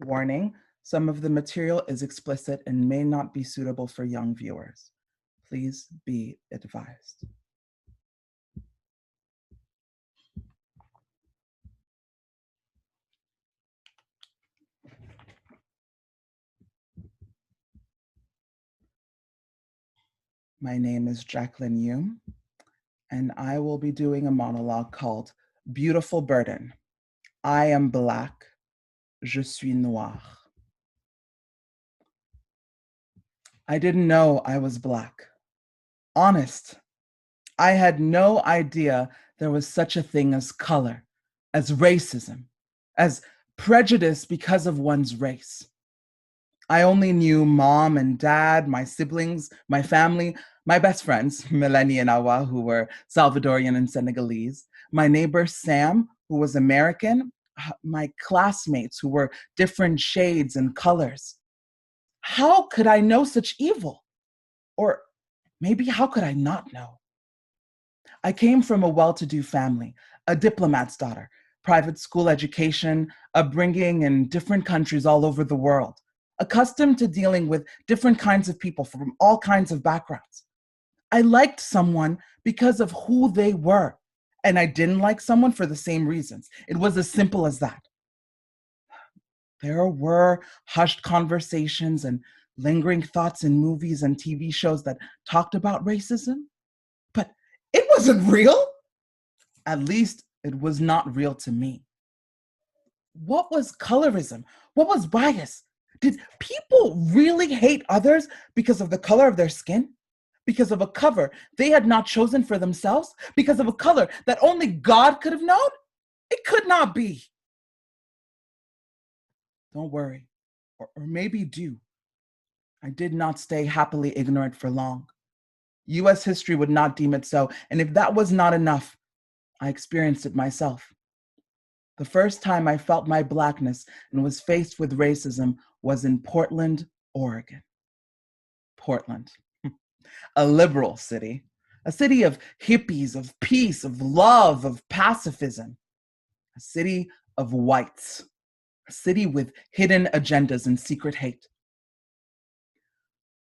Warning, some of the material is explicit and may not be suitable for young viewers. Please be advised. My name is Jacqueline Hume, and I will be doing a monologue called Beautiful Burden. I am Black, je suis Noire. I didn't know I was Black. Honest, I had no idea there was such a thing as color, as racism, as prejudice because of one's race. I only knew mom and dad, my siblings, my family, my best friends, Melanie and Awa, who were Salvadorian and Senegalese, my neighbor Sam, who was American, my classmates who were different shades and colors. How could I know such evil? Or maybe how could I not know? I came from a well-to-do family, a diplomat's daughter, private school education, upbringing in different countries all over the world, accustomed to dealing with different kinds of people from all kinds of backgrounds. I liked someone because of who they were, and I didn't like someone for the same reasons. It was as simple as that. There were hushed conversations and lingering thoughts in movies and TV shows that talked about racism, but it wasn't real. At least it was not real to me. What was colorism? What was bias? Did people really hate others because of the color of their skin? Because of a cover they had not chosen for themselves? Because of a color that only God could have known? It could not be. Don't worry, or maybe do. I did not stay happily ignorant for long. US history would not deem it so, and if that was not enough, I experienced it myself. The first time I felt my Blackness and was faced with racism was in Portland, Oregon. Portland, a liberal city, a city of hippies, of peace, of love, of pacifism, a city of whites, a city with hidden agendas and secret hate.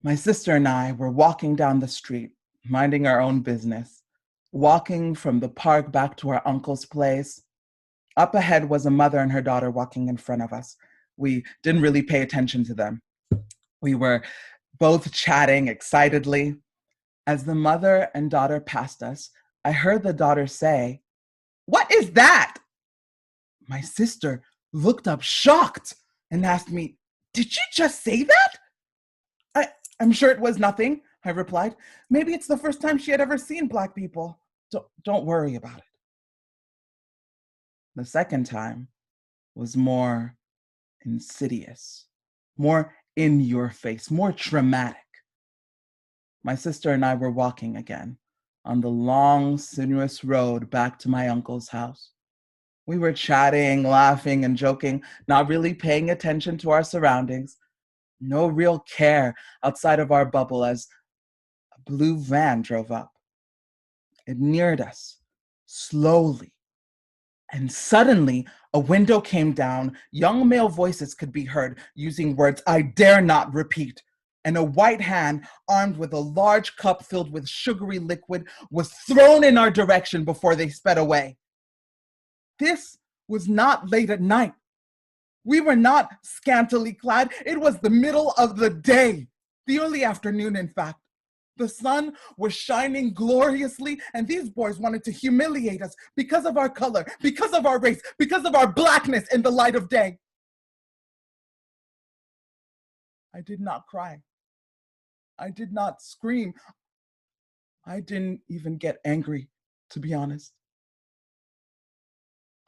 My sister and I were walking down the street, minding our own business, walking from the park back to our uncle's place. Up ahead was a mother and her daughter walking in front of us. We didn't really pay attention to them. We were both chatting excitedly. As the mother and daughter passed us, I heard the daughter say, "What is that?" My sister looked up shocked and asked me, "Did you just say that?" I'm sure it was nothing, I replied. Maybe it's the first time she had ever seen Black people. Don't worry about it. The second time was more insidious, more in your face, more traumatic. My sister and I were walking again on the long, sinuous road back to my uncle's house. We were chatting, laughing, and joking, not really paying attention to our surroundings. No real care outside of our bubble as a blue van drove up. It neared us, slowly. And suddenly, a window came down. Young male voices could be heard using words I dare not repeat. And a white hand, armed with a large cup filled with sugary liquid, was thrown in our direction before they sped away. This was not late at night. We were not scantily clad. It was the middle of the day, the early afternoon, in fact. The sun was shining gloriously, and these boys wanted to humiliate us because of our color, because of our race, because of our Blackness in the light of day. I did not cry. I did not scream. I didn't even get angry, to be honest.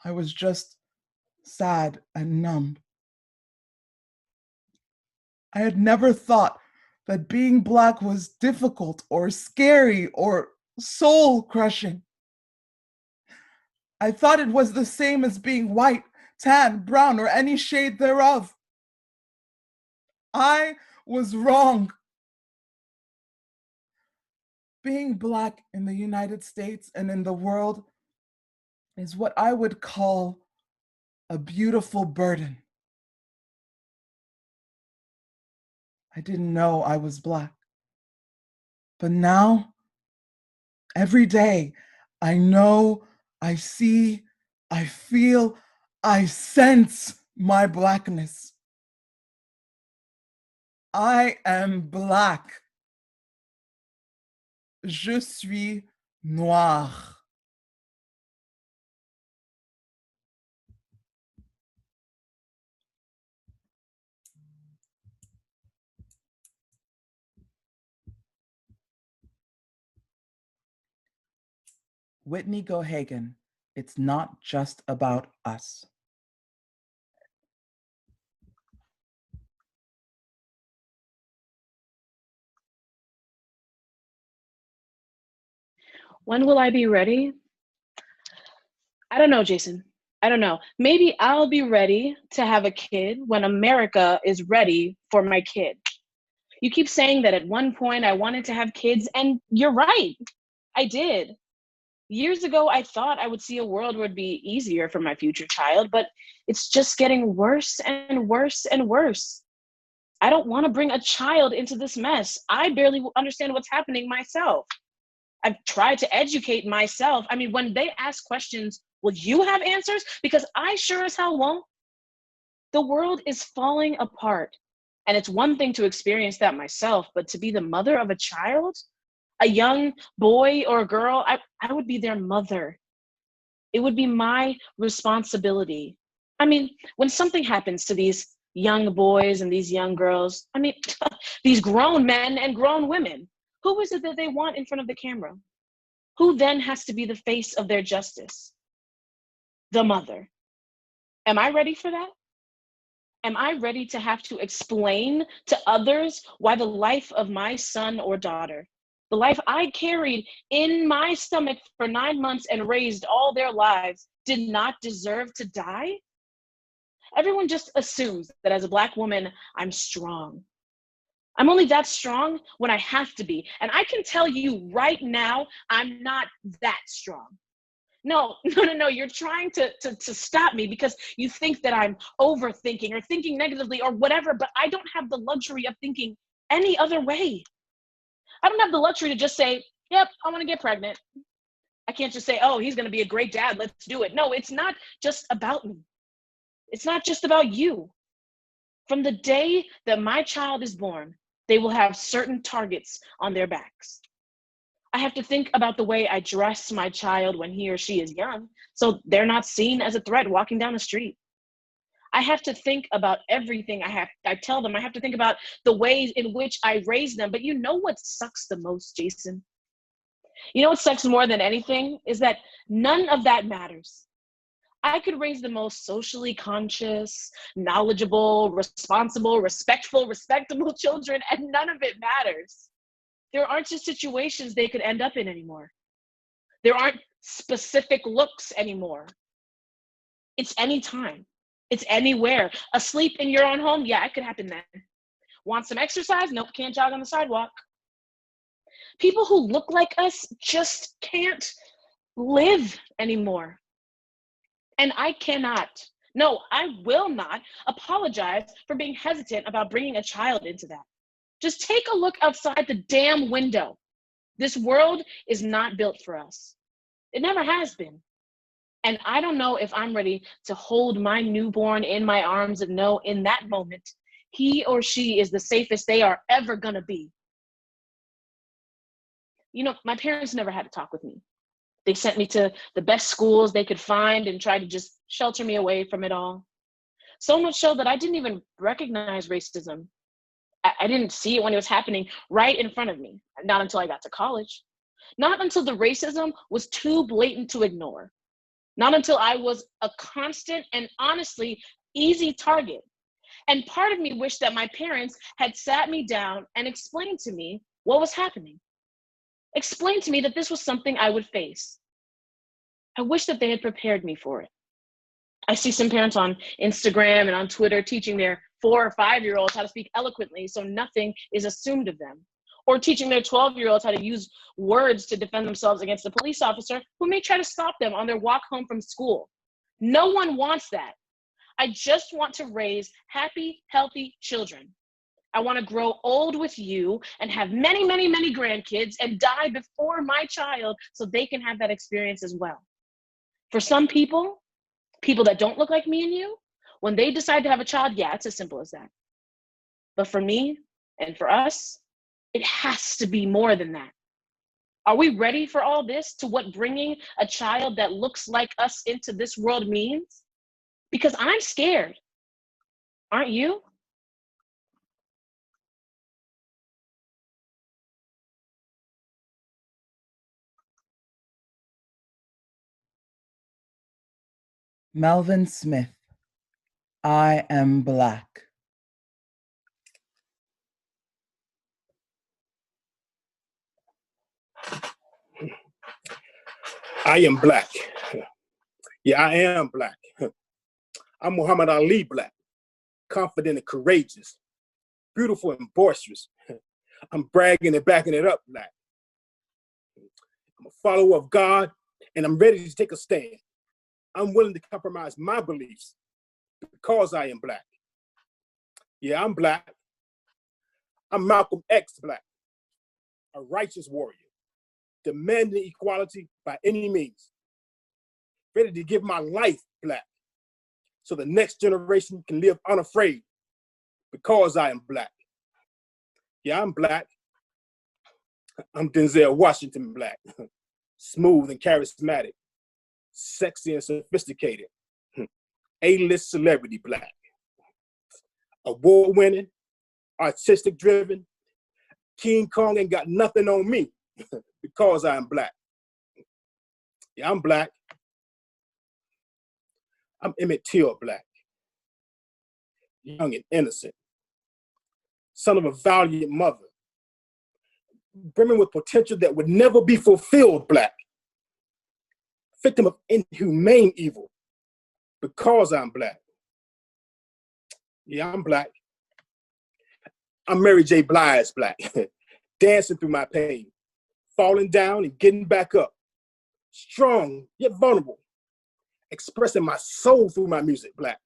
I was just sad and numb. I had never thought that being Black was difficult or scary or soul-crushing. I thought it was the same as being white, tan, brown, or any shade thereof. I was wrong. Being Black in the United States and in the world is what I would call a beautiful burden. I didn't know I was Black. But now, every day, I know, I see, I feel, I sense my Blackness. I am Black. Je suis Noire. Whitney Geohagan, it's not just about us. When will I be ready? I don't know, Jason. I don't know. Maybe I'll be ready to have a kid when America is ready for my kid. You keep saying that at one point I wanted to have kids, and you're right. I did. Years ago, I thought I would see a world where it'd be easier for my future child, but it's just getting worse and worse and worse. I don't want to bring a child into this mess. I barely understand what's happening myself. I've tried to educate myself. I mean, when they ask questions, will you have answers? Because I sure as hell won't. The world is falling apart. And it's one thing to experience that myself, but to be the mother of a child, a young boy or a girl, I would be their mother. It would be my responsibility. I mean, when something happens to these young boys and these young girls, I mean, these grown men and grown women, who is it that they want in front of the camera? Who then has to be the face of their justice? The mother. Am I ready for that? Am I ready to have to explain to others why the life of my son or daughter, the life I carried in my stomach for 9 months and raised all their lives, did not deserve to die? Everyone just assumes that as a Black woman, I'm strong. I'm only that strong when I have to be. And I can tell you right now, I'm not that strong. No, you're trying to stop me because you think that I'm overthinking or thinking negatively or whatever, but I don't have the luxury of thinking any other way. I don't have the luxury to just say, yep, I want to get pregnant. I can't just say, oh, he's going to be a great dad, let's do it. No, it's not just about me. It's not just about you. From the day that my child is born, they will have certain targets on their backs. I have to think about the way I dress my child when he or she is young, so they're not seen as a threat walking down the street. I have to think about everything I tell them. I have to think about the ways in which I raise them. But you know what sucks the most, Jason? You know what sucks more than anything is that none of that matters. I could raise the most socially conscious, knowledgeable, responsible, respectful, respectable children, and none of it matters. There aren't just situations they could end up in anymore. There aren't specific looks anymore. It's anytime. It's anywhere. Asleep in your own home? Yeah, it could happen then. Want some exercise? Nope, can't jog on the sidewalk. People who look like us just can't live anymore. And I cannot, no, I will not apologize for being hesitant about bringing a child into that. Just take a look outside the damn window. This world is not built for us. It never has been. And I don't know if I'm ready to hold my newborn in my arms and know in that moment, he or she is the safest they are ever gonna be. You know, my parents never had to talk with me. They sent me to the best schools they could find and tried to just shelter me away from it all. So much so that I didn't even recognize racism. I didn't see it when it was happening right in front of me, not until I got to college. Not until the racism was too blatant to ignore. Not until I was a constant and honestly easy target. And part of me wished that my parents had sat me down and explained to me what was happening. Explained to me that this was something I would face. I wish that they had prepared me for it. I see some parents on Instagram and on Twitter teaching their 4 or 5-year-olds how to speak eloquently so nothing is assumed of them. Or teaching their 12-year-olds how to use words to defend themselves against a police officer who may try to stop them on their walk home from school. No one wants that. I just want to raise happy, healthy children. I want to grow old with you and have many, many, many grandkids and die before my child so they can have that experience as well. For some people that don't look like me and you, when they decide to have a child, yeah, it's as simple as that. But for me and for us, it has to be more than that. Are we ready for all this, to what bringing a child that looks like us into this world means? Because I'm scared. Aren't you? Melvin Smith, I am black. I am black. Yeah, I am black. I'm Muhammad Ali black, confident and courageous, beautiful and boisterous. I'm bragging and backing it up black. I'm a follower of God, and I'm ready to take a stand. I'm willing to compromise my beliefs because I am black. Yeah, I'm black. I'm Malcolm X black, a righteous warrior, demanding equality by any means, ready to give my life black so the next generation can live unafraid because I am black. Yeah, I'm black. I'm Denzel Washington black, smooth and charismatic, sexy and sophisticated, A-list celebrity black, award-winning, artistic driven, King Kong ain't got nothing on me because I am black. Yeah, I'm black. I'm Emmett Till black, young and innocent, son of a valiant mother, brimming with potential that would never be fulfilled black, victim of inhumane evil because I'm black. Yeah, I'm black. I'm Mary J. Blige black, dancing through my pain, falling down and getting back up, strong yet vulnerable, expressing my soul through my music black,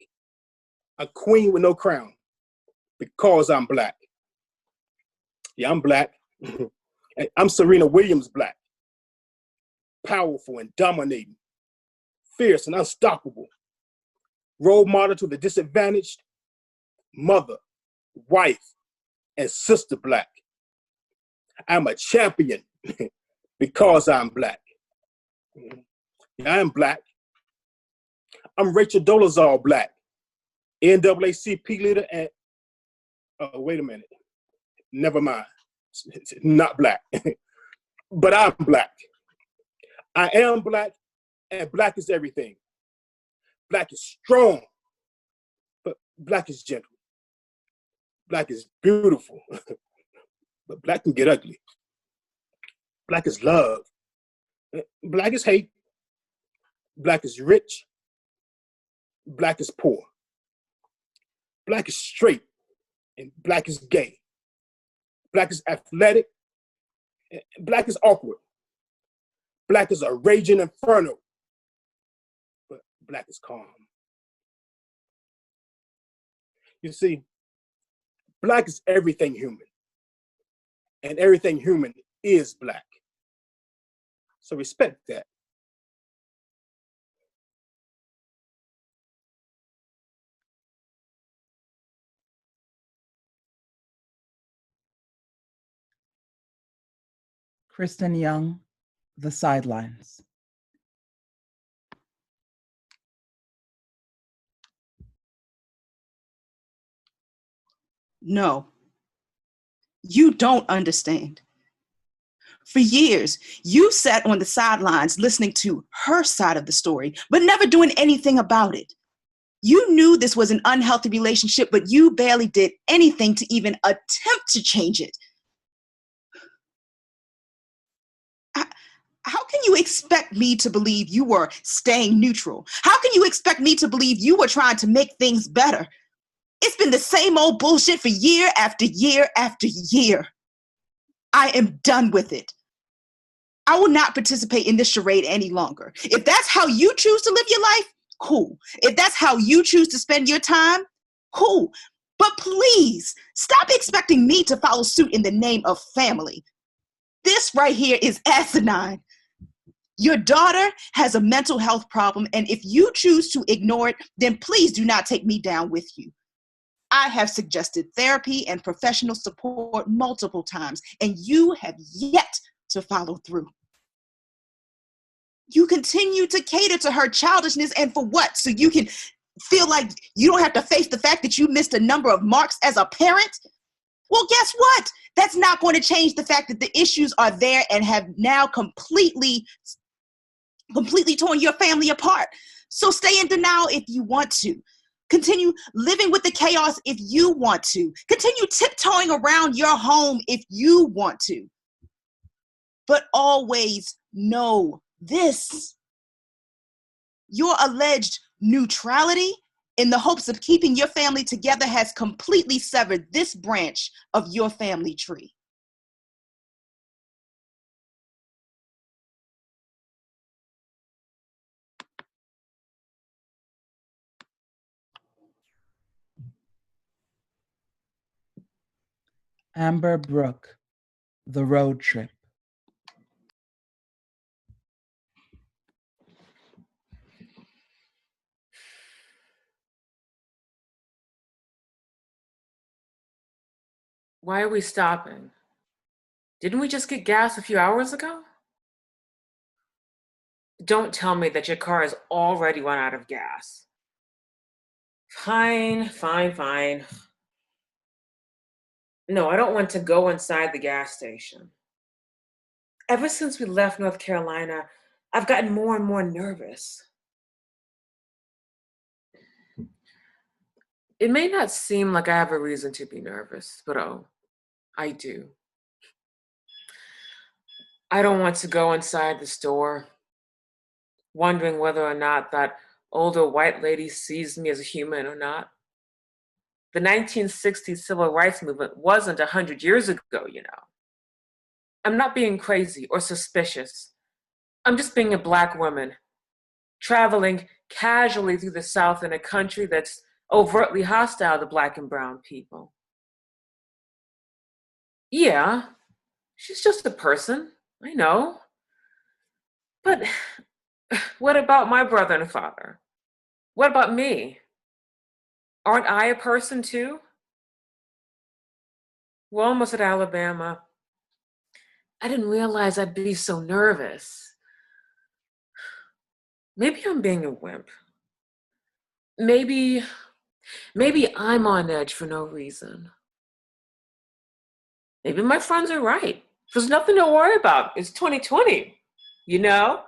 a queen with no crown because I'm black. Yeah, I'm black. I'm Serena Williams black, powerful and dominating, fierce and unstoppable, role model to the disadvantaged, mother, wife, and sister black. I'm a champion because I'm black. Yeah, I am black. I'm Rachel Dolezal black, NAACP leader and, wait a minute, never mind, not black, but I'm black. I am black, and black is everything. Black is strong, but black is gentle. Black is beautiful, but black can get ugly. Black is love. Black is hate. Black is rich. Black is poor. Black is straight, and black is gay. Black is athletic. Black is awkward. Black is a raging inferno, but black is calm. You see, black is everything human, and everything human is black. So respect that. Kristin Young, The Sidelines. No, you don't understand. For years, you sat on the sidelines listening to her side of the story, but never doing anything about it. You knew this was an unhealthy relationship, but you barely did anything to even attempt to change it. How can you expect me to believe you were staying neutral? How can you expect me to believe you were trying to make things better? It's been the same old bullshit for year after year after year. I am done with it. I will not participate in this charade any longer. If that's how you choose to live your life, cool. If that's how you choose to spend your time, cool. But please, stop expecting me to follow suit in the name of family. This right here is asinine. Your daughter has a mental health problem, and if you choose to ignore it, then please do not take me down with you. I have suggested therapy and professional support multiple times, and you have yet to follow through. You continue to cater to her childishness, and for what? So you can feel like you don't have to face the fact that you missed a number of marks as a parent? Well, guess what? That's not going to change the fact that the issues are there and have now completely torn your family apart. So stay in denial if you want to. Continue living with the chaos if you want to. Continue tiptoeing around your home if you want to. But always know this. Your alleged neutrality in the hopes of keeping your family together has completely severed this branch of your family tree. Amber Brooke, The Road Trip. Why are we stopping? Didn't we just get gas a few hours ago? Don't tell me that your car has already run out of gas. Fine. No, I don't want to go inside the gas station. Ever since we left North Carolina, I've gotten more and more nervous. It may not seem like I have a reason to be nervous, but oh, I do. I don't want to go inside the store, wondering whether or not that older white lady sees me as a human or not. The 1960s civil rights movement wasn't 100 years ago, you know. I'm not being crazy or suspicious. I'm just being a Black woman, traveling casually through the South in a country that's overtly hostile to Black and brown people. Yeah, she's just a person, I know. But what about my brother and father? What about me? Aren't I a person too? We're almost at Alabama. I didn't realize I'd be so nervous. Maybe I'm being a wimp. Maybe I'm on edge for no reason. Maybe my friends are right. There's nothing to worry about. It's 2020, you know?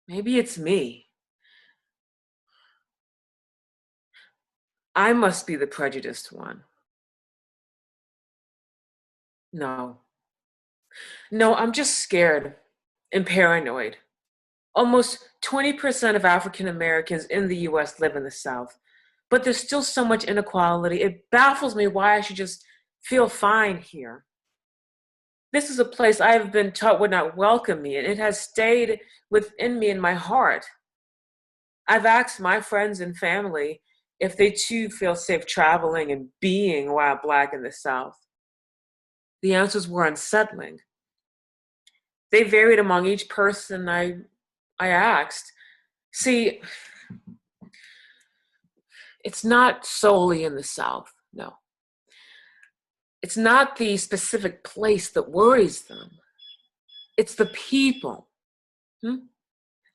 Maybe it's me. I must be the prejudiced one. No, I'm just scared and paranoid. Almost 20% of African Americans in the US live in the South, but there's still so much inequality. It baffles me why I should just feel fine here. This is a place I have been taught would not welcome me, and it has stayed within me in my heart. I've asked my friends and family if they too feel safe traveling and being while Black in the South. The answers were unsettling. They varied among each person I asked. See, it's not solely in the South, no. It's not the specific place that worries them. It's the people.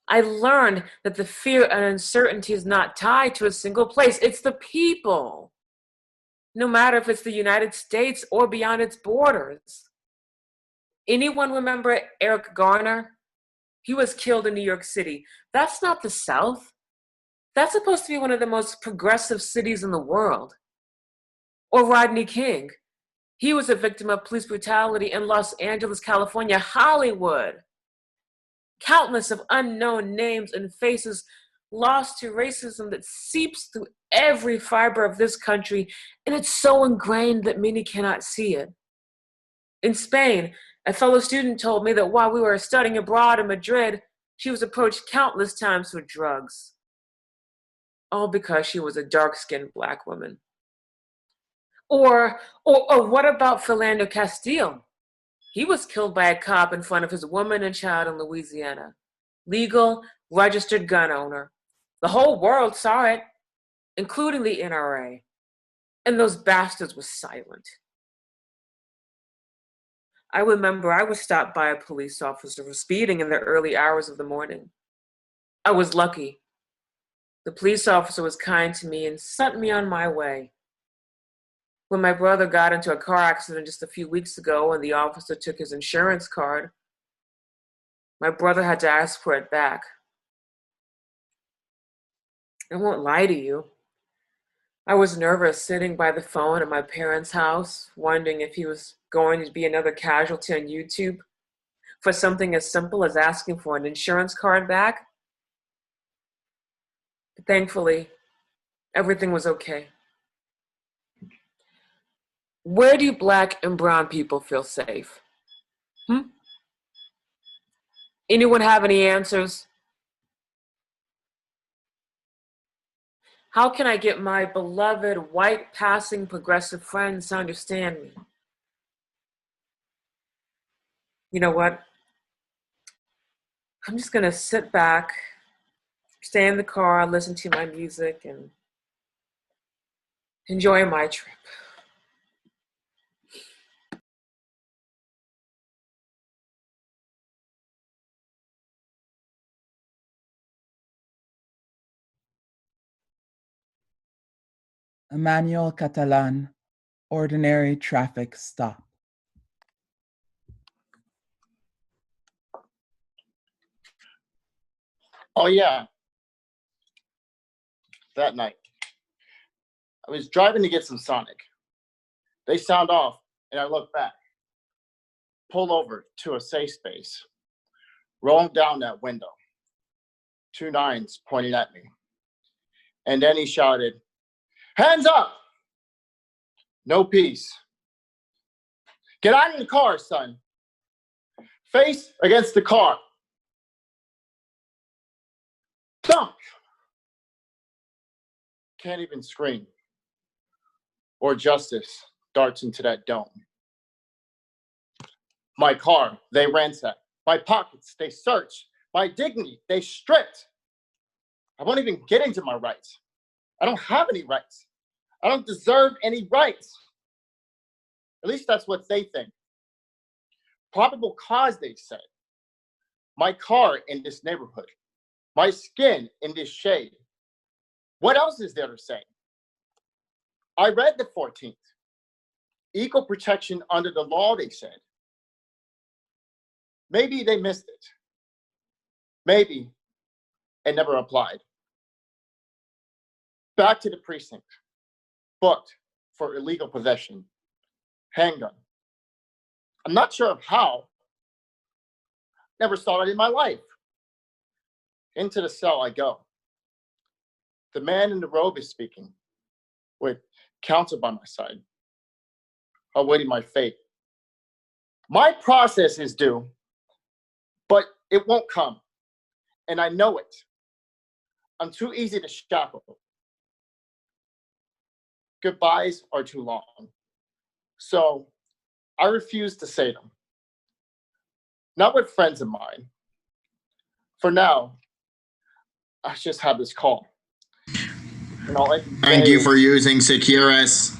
I learned that the fear and uncertainty is not tied to a single place. It's the people. No matter if it's the United States or beyond its borders. Anyone remember Eric Garner? He was killed in New York City. That's not the South. That's supposed to be one of the most progressive cities in the world. Or Rodney King. He was a victim of police brutality in Los Angeles, California, Hollywood. Countless of unknown names and faces lost to racism that seeps through every fiber of this country, and it's so ingrained that many cannot see it. In Spain, a fellow student told me that while we were studying abroad in Madrid, she was approached countless times for drugs. All because she was a dark-skinned Black woman. Or what about Philando Castile? He was killed by a cop in front of his woman and child in Louisiana. Legal, registered gun owner. The whole world saw it, including the NRA. And those bastards were silent. I remember I was stopped by a police officer for speeding in the early hours of the morning. I was lucky. The police officer was kind to me and sent me on my way. When my brother got into a car accident just a few weeks ago and the officer took his insurance card, my brother had to ask for it back. I won't lie to you. I was nervous sitting by the phone at my parents' house, wondering if he was going to be another casualty on YouTube for something as simple as asking for an insurance card back. But thankfully, everything was okay. Where do Black and brown people feel safe? Anyone have any answers? How can I get my beloved white passing progressive friends to understand me? You know what? I'm just gonna sit back, stay in the car, listen to my music, and enjoy my trip. Emmanuel Catalan, ordinary traffic stop. Oh yeah, that night. I was driving to get some Sonic. They sound off, and I look back. Pull over to a safe space. Rolling down that window. 2 9s pointing at me. And then he shouted, "Hands up! No peace. Get out of the car, son. Face against the car." Thump! Can't even scream. Or justice darts into that dome. My car, they ransacked. My pockets, they searched. My dignity, they stripped. I won't even get into my rights. I don't have any rights. I don't deserve any rights. At least that's what they think. Probable cause, they said. My car in this neighborhood. My skin in this shade. What else is there to say? I read the 14th. Equal protection under the law, they said. Maybe they missed it. Maybe it never applied. Back to the precinct. Booked for illegal possession. Handgun. I'm not sure of how. Never saw it in my life. Into the cell I go. The man in the robe is speaking, with counsel by my side, awaiting my fate. My process is due, but it won't come, and I know it. I'm too easy to shackle. Goodbyes are too long, so I refuse to say them. Not with friends of mine. For now, I just have this call. And all I can Thank say you is, for using Securus.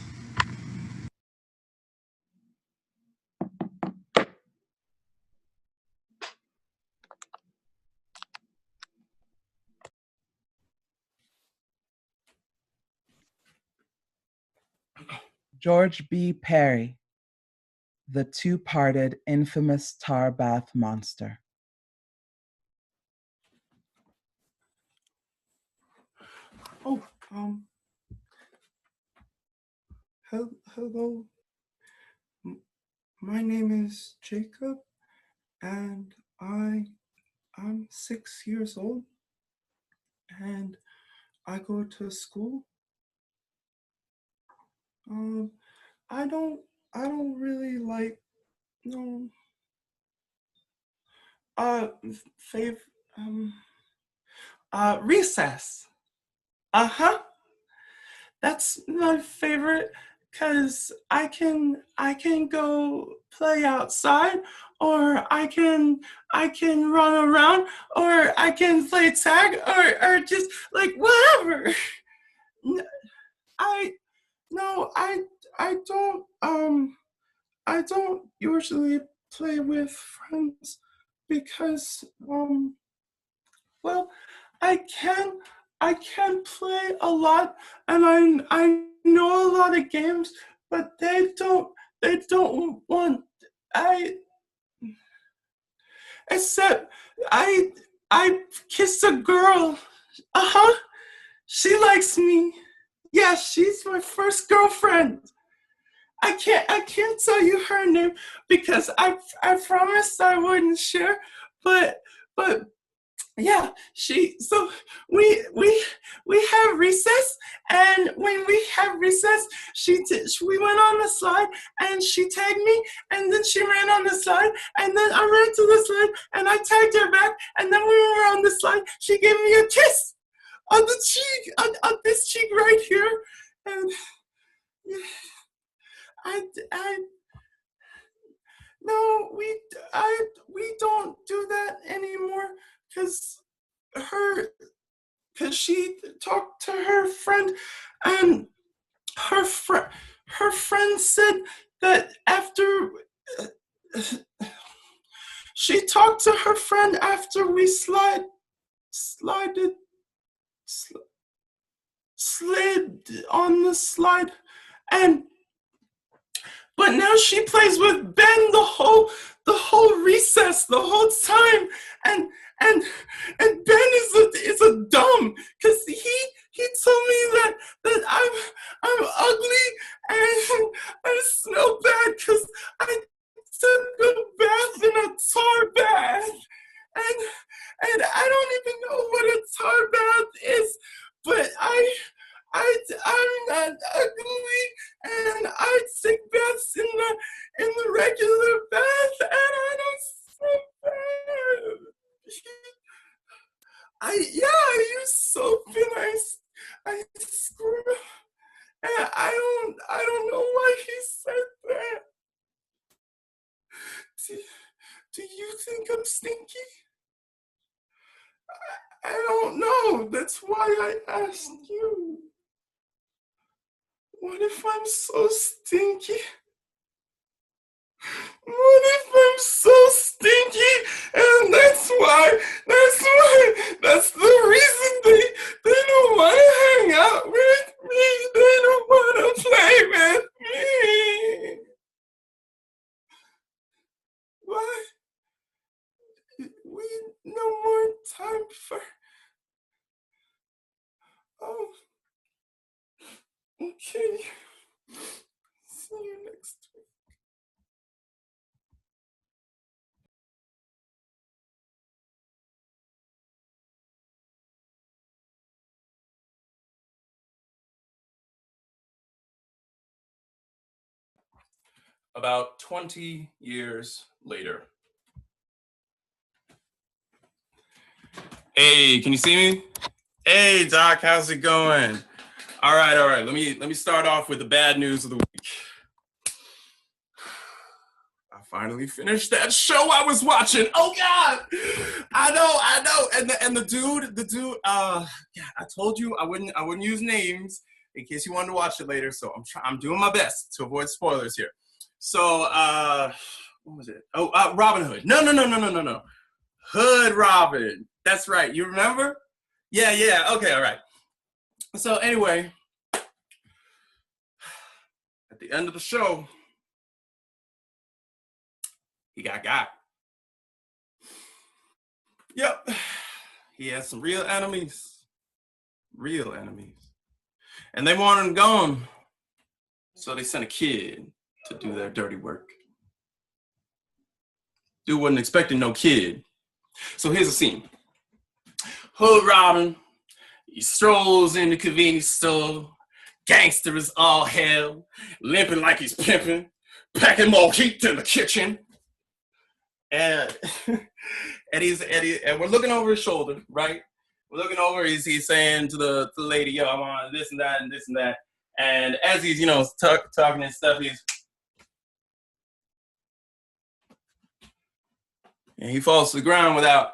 George B. Perry, the two-parted infamous tar bath monster. Oh, hello. My name is Jacob, and I'm 6 years old, and I go to school. I don't really like no fav recess. Uh-huh. That's my favorite 'cause I can go play outside, or I can run around, or I can play tag, or just like whatever. I don't usually play with friends because well, I can play a lot, and I know a lot of games, but they don't want. Except I kissed a girl. She likes me. Yeah, she's my first girlfriend. I can't tell you her name because I promised I wouldn't share, but yeah, so we have recess, and when we have recess, we went on the slide, and she tagged me, and then she ran on the slide, and then I ran to the slide, and I tagged her back, and then when we were on the slide, she gave me a kiss on the cheek, on this cheek right here, and no, we don't do that anymore. Cause she talked to her friend, and her friend said that after she talked to her friend after we slid on the slide, but now she plays with Ben the whole recess, the whole time, and Ben is a dumb, because he told me that I'm ugly and I smell bad because I took a bath in a tar bath, and I don't even know what a tar bath is, but I'm not ugly, and I take baths in the regular bath, and I don't smell bad. I use soap, and I screw up, and I don't know why he said that. Do you think I'm stinky? I don't know. That's why I asked you. What if I'm so stinky? What if I'm so stinky, and that's the reason they don't want to hang out with me. They don't want to play with me. Why? We no more time for. Oh. Okay. See you next week. About 20 years later. Hey, can you see me? Hey, Doc, how's it going? All right. Let me start off with the bad news of the week. I finally finished that show I was watching. Oh God, I know. And the dude. Yeah, I told you I wouldn't use names in case you wanted to watch it later. So I'm doing my best to avoid spoilers here. So what was it? Oh, Robin Hood. No. Hood Robin. That's right. You remember? Yeah. Okay, all right. So anyway, at the end of the show, he got. Yep. He had some real enemies. And they wanted him gone. So they sent a kid to do their dirty work. Dude wasn't expecting no kid. So here's the scene. Hood Robin, he strolls in the convenience store. Gangster is all hell, limping like he's pimping, packing more heat in the kitchen. And and we're looking over his shoulder, right? We're looking over, he's saying to the lady, yo, I want this and that and this and that. And as he's, you know, talking and stuff, he falls to the ground without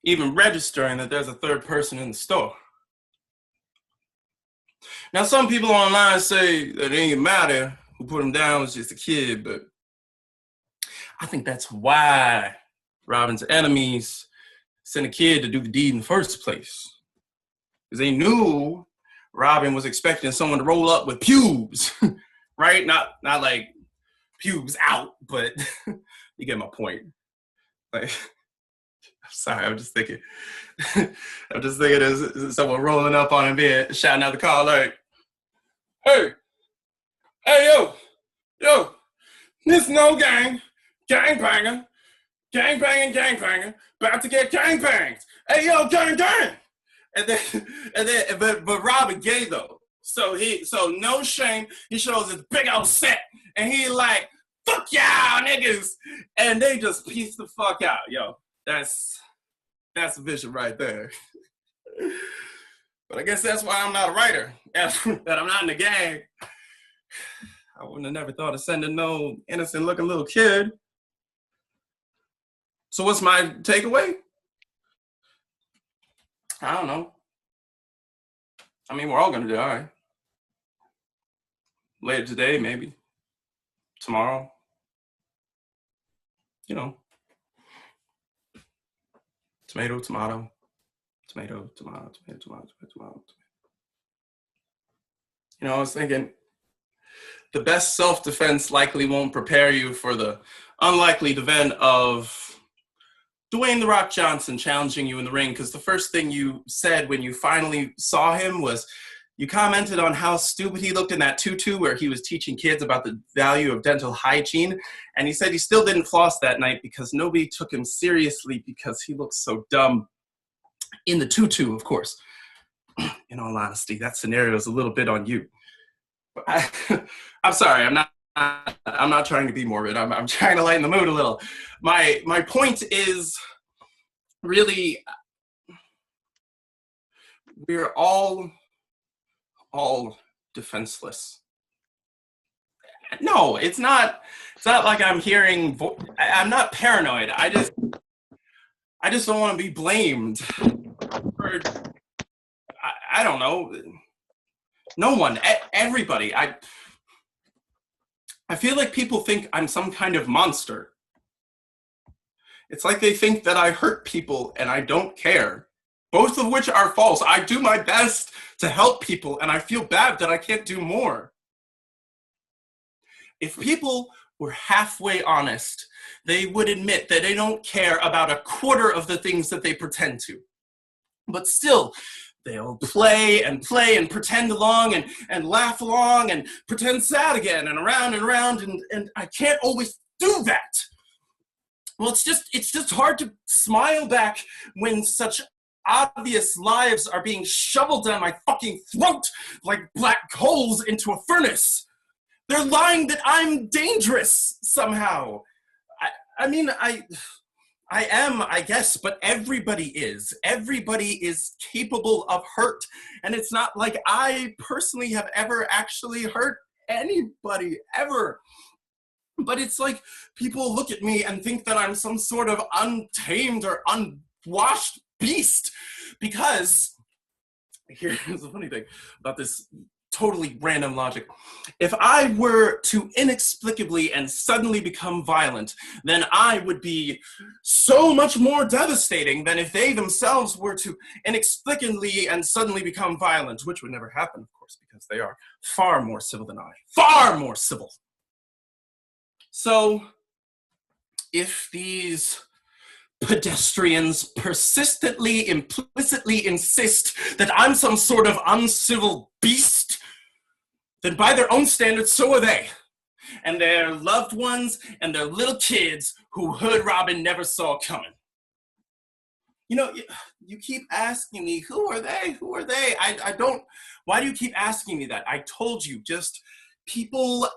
even registering that there's a third person in the store. Now, some people online say that it ain't matter who put him down was just a kid, but I think that's why Robin's enemies sent a kid to do the deed in the first place. Because they knew Robin was expecting someone to roll up with pubes, right? Not like pubes out, but you get my point. Like, I'm sorry, I'm just thinking there's someone rolling up on him bed, shouting out the car like, hey, yo, this no gangbanger, about to get gangbanged. Hey, yo, gang. And then, but Robin gay though. So no shame, he shows his big old set, and he like, fuck y'all niggas, and they just piece the fuck out, yo. That's a vision right there. But I guess that's why I'm not a writer, that I'm not in the gang. I wouldn't have never thought of sending no innocent looking little kid. So what's my takeaway? I don't know. I mean, we're all gonna die. Later today, maybe. Tomorrow. You know. Tomato. You know, I was thinking, the best self-defense likely won't prepare you for the unlikely event of Dwayne "The Rock" Johnson challenging you in the ring, because the first thing you said when you finally saw him was you commented on how stupid he looked in that tutu where he was teaching kids about the value of dental hygiene. And he said he still didn't floss that night because nobody took him seriously because he looked so dumb in the tutu, of course. In all honesty, that scenario is a little bit on you. I'm sorry, I'm not trying to be morbid. I'm trying to lighten the mood a little. My point is really, we're all defenseless. No, it's not like I'm hearing, I'm not paranoid. I just don't want to be blamed for, I don't know, no one, everybody. I feel like people think I'm some kind of monster. It's like they think that I hurt people and I don't care. Both of which are false. I do my best to help people and I feel bad that I can't do more. If people were halfway honest, they would admit that they don't care about a quarter of the things that they pretend to. But still, they'll play and pretend along and laugh along and pretend sad again and around and I can't always do that. Well, it's just hard to smile back when such obvious lives are being shoveled down my fucking throat like black holes into a furnace. They're lying that I'm dangerous somehow. I mean, I am, I guess, but everybody is. Everybody is capable of hurt. And it's not like I personally have ever actually hurt anybody, ever. But it's like people look at me and think that I'm some sort of untamed or unwashed beast. Because here's the funny thing about this totally random logic. If I were to inexplicably and suddenly become violent, then I would be so much more devastating than if they themselves were to inexplicably and suddenly become violent, which would never happen, of course, because they are far more civil than I. Far more civil. So, if these pedestrians persistently, implicitly insist that I'm some sort of uncivil beast, then by their own standards, so are they. And their loved ones and their little kids who Hood Robin never saw coming. You know, you keep asking me, who are they? Who are they? I don't, why do you keep asking me that? I told you, just people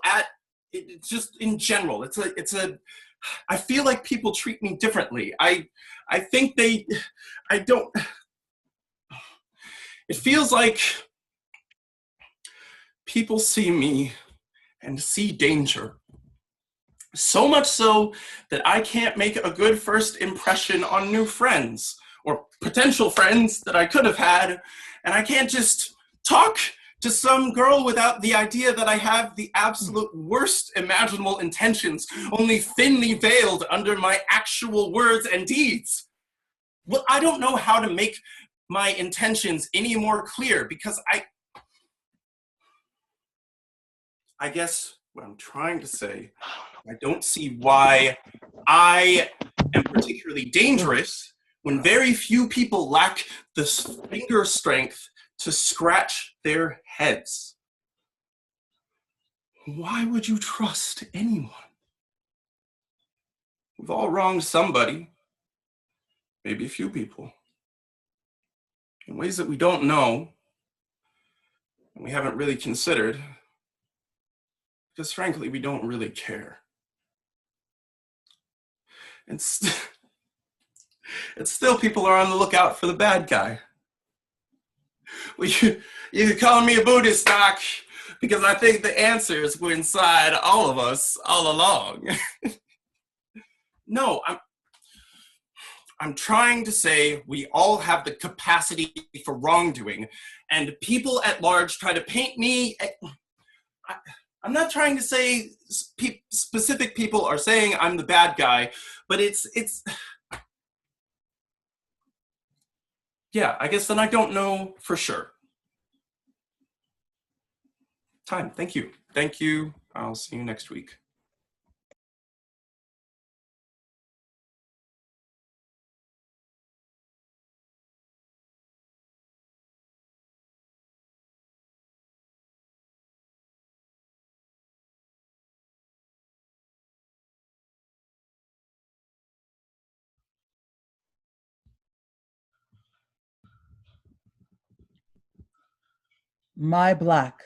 it's just in general. I feel like people treat me differently. I think it feels like people see me and see danger. So much so that I can't make a good first impression on new friends or potential friends that I could have had, and I can't just talk to some girl without the idea that I have the absolute worst imaginable intentions, only thinly veiled under my actual words and deeds. Well, I don't know how to make my intentions any more clear, because I guess what I'm trying to say, I don't see why I am particularly dangerous when very few people lack the finger strength to scratch their heads. Why would you trust anyone? We've all wronged somebody, maybe a few people, in ways that we don't know and we haven't really considered, because frankly, we don't really care. And still people are on the lookout for the bad guy. Well, you could call me a Buddhist, Doc, because I think the answers were inside all of us all along. No, I'm trying to say we all have the capacity for wrongdoing, and people at large try to paint me. I'm not trying to say specific people are saying I'm the bad guy, but it's. Yeah, I guess then I don't know for sure. Time, thank you. Thank you. I'll see you next week. My Black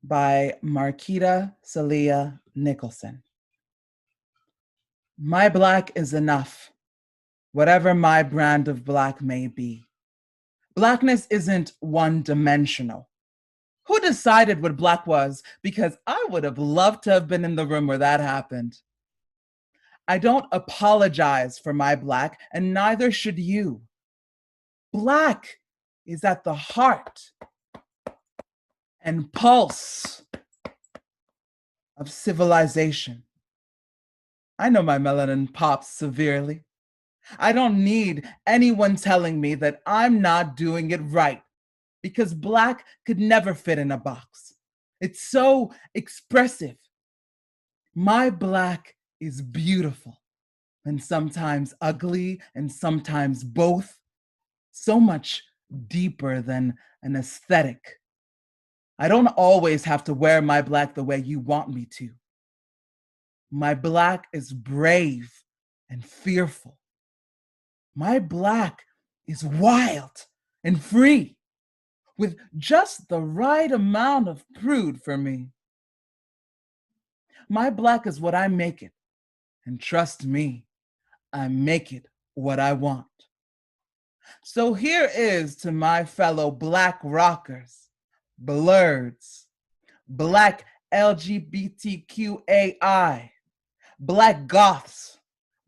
by Marketa, Seliyah, Nicholson. My black is enough, whatever my brand of black may be. Blackness isn't one-dimensional. Who decided what black was? Because I would have loved to have been in the room where that happened. I don't apologize for my black, and neither should you. Black is at the heart and pulse of civilization. I know my melanin pops severely. I don't need anyone telling me that I'm not doing it right, because black could never fit in a box. It's so expressive. My black is beautiful, and sometimes ugly, and sometimes both. So much deeper than an aesthetic. I don't always have to wear my black the way you want me to. My black is brave and fearful. My black is wild and free, with just the right amount of prude for me. My black is what I make it, and trust me, I make it what I want. So here is to my fellow black rockers, blurs, black LGBTQAI, black goths,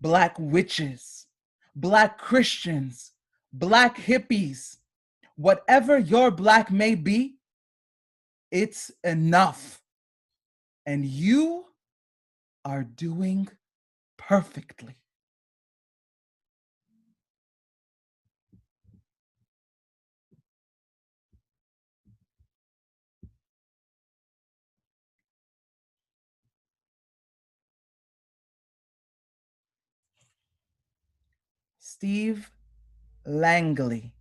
black witches, black Christians, black hippies, whatever your black may be, it's enough. And you are doing perfectly. Steve Langley,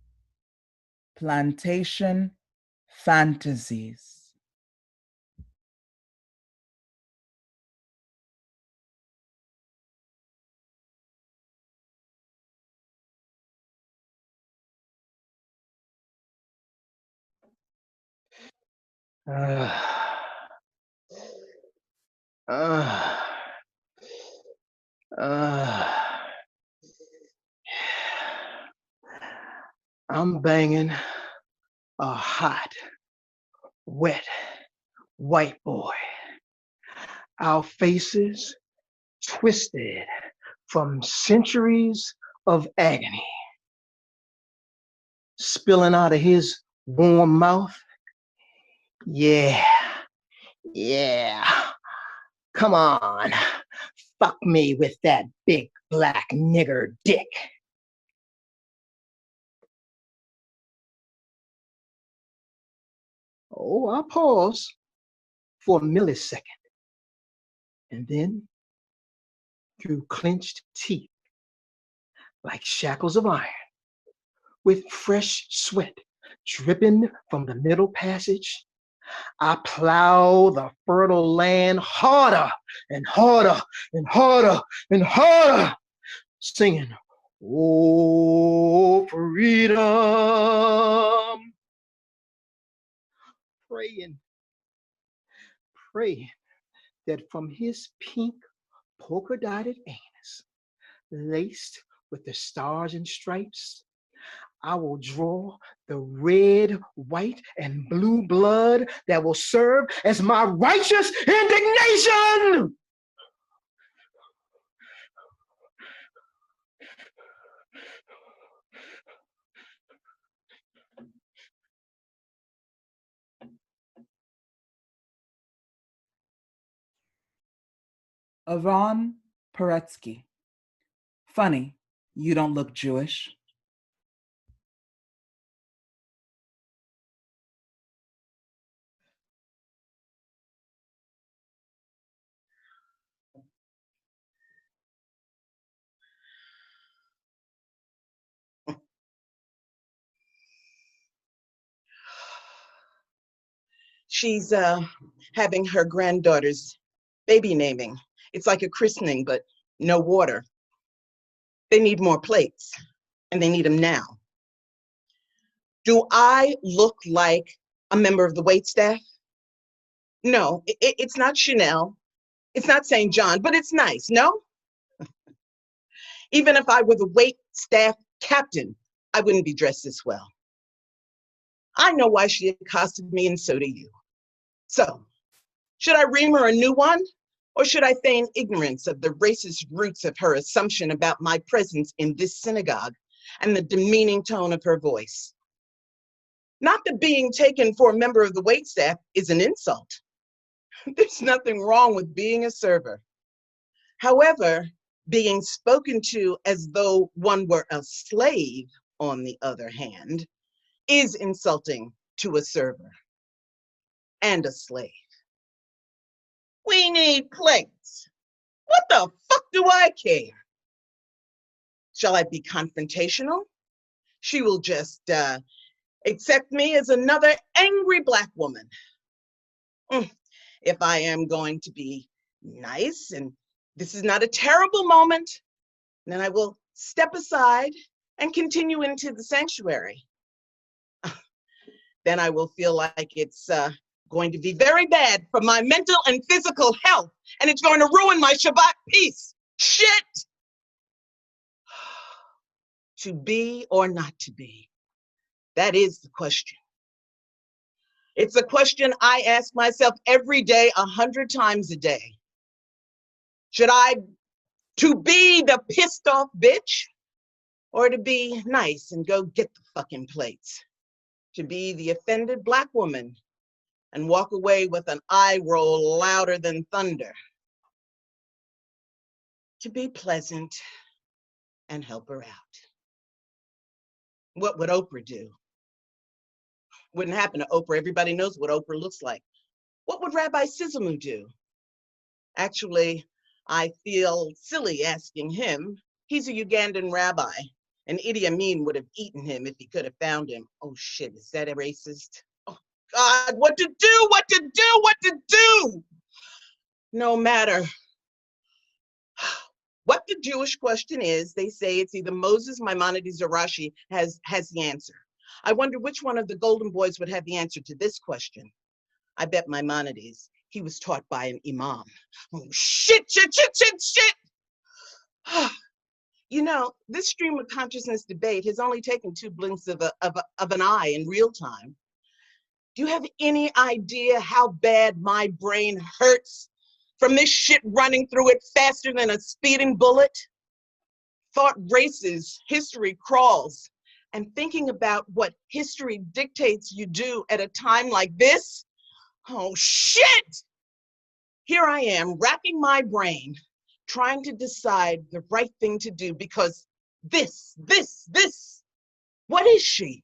Plantation, Fantasies. I'm banging a hot, wet white boy. Our faces twisted from centuries of agony. Spilling out of his warm mouth. Yeah. Come on. Fuck me with that big black nigger dick. Oh, I pause for a millisecond. And then, through clenched teeth, like shackles of iron, with fresh sweat dripping from the middle passage, I plow the fertile land harder and harder and harder and harder, singing, oh, freedom. Praying that from his pink polka-dotted anus, laced with the stars and stripes, I will draw the red, white, and blue blood that will serve as my righteous indignation. Ivan Paretsky. Funny, you don't look Jewish. She's having her granddaughter's baby naming. It's like a christening, but no water. They need more plates, and they need them now. Do I look like a member of the waitstaff? No, it's not Chanel. It's not St. John, but it's nice, no? Even if I were the waitstaff captain, I wouldn't be dressed this well. I know why she accosted me, and so do you. So, should I ream her a new one? Or should I feign ignorance of the racist roots of her assumption about my presence in this synagogue and the demeaning tone of her voice? Not that being taken for a member of the waitstaff is an insult. There's nothing wrong with being a server. However, being spoken to as though one were a slave, on the other hand, is insulting to a server and a slave. We need plates. What the fuck do I care? Shall I be confrontational? She will just accept me as another angry Black woman. If I am going to be nice and this is not a terrible moment, then I will step aside and continue into the sanctuary. Then I will feel like it's going to be very bad for my mental and physical health, and it's going to ruin my Shabbat peace. Shit! To be or not to be, that is the question. It's a question I ask myself every day, 100 times a day. Should I to be the pissed off bitch, or to be nice and go get the fucking plates? To be the offended Black woman and walk away with an eye roll louder than thunder? To be pleasant and help her out? What would Oprah do? Wouldn't happen to Oprah. Everybody knows what Oprah looks like. What would Rabbi Sizamu do? Actually, I feel silly asking him. He's a Ugandan rabbi, and Idi Amin would have eaten him if he could have found him. Oh shit, is that a racist? Oh God, what to do, what to do, what to do? No matter what the Jewish question is, they say it's either Moses, Maimonides, or Rashi has the answer. I wonder which one of the Golden Boys would have the answer to this question. I bet Maimonides. He was taught by an imam. Oh, shit. You know, this stream of consciousness debate has only taken 2 blinks of an eye in real time. Do you have any idea how bad my brain hurts from this shit running through it faster than a speeding bullet? Thought races, history crawls, and thinking about what history dictates you do at a time like this? Oh, shit! Here I am, racking my brain, trying to decide the right thing to do because this, what is she?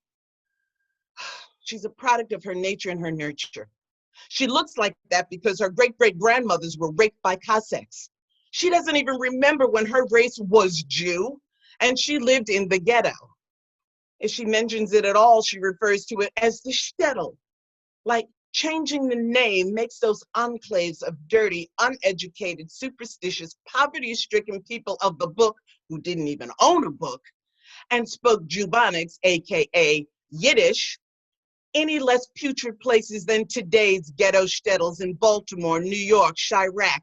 She's a product of her nature and her nurture. She looks like that because her great-great-grandmothers were raped by Cossacks. She doesn't even remember when her race was Jew, and she lived in the ghetto. If she mentions it at all, she refers to it as the shtetl. Like changing the name makes those enclaves of dirty, uneducated, superstitious, poverty-stricken people of the book who didn't even own a book and spoke Jubonics, aka Yiddish, any less putrid places than today's ghetto shtetls in Baltimore, New York, Chirac,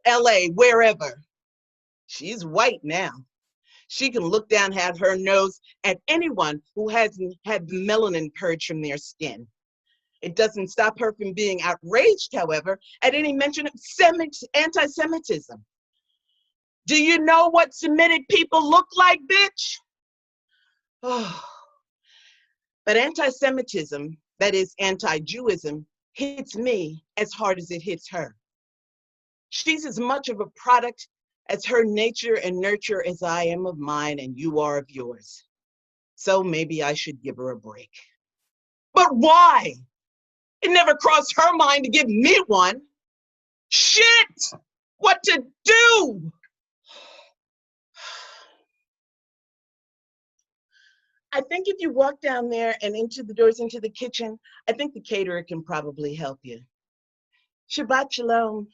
LA, wherever. She's white now. She can look down, have her nose at anyone who hasn't had the melanin purged from their skin. It doesn't stop her from being outraged, however, at any mention of anti-Semitism. Do you know what Semitic people look like, bitch? Oh. But anti-Semitism, that is anti-Jewism, hits me as hard as it hits her. She's as much of a product as her nature and nurture as I am of mine and you are of yours. So maybe I should give her a break. But why? It never crossed her mind to give me one. Shit! What to do? I think if you walk down there and into the doors into the kitchen, I think the caterer can probably help you. Shabbat shalom.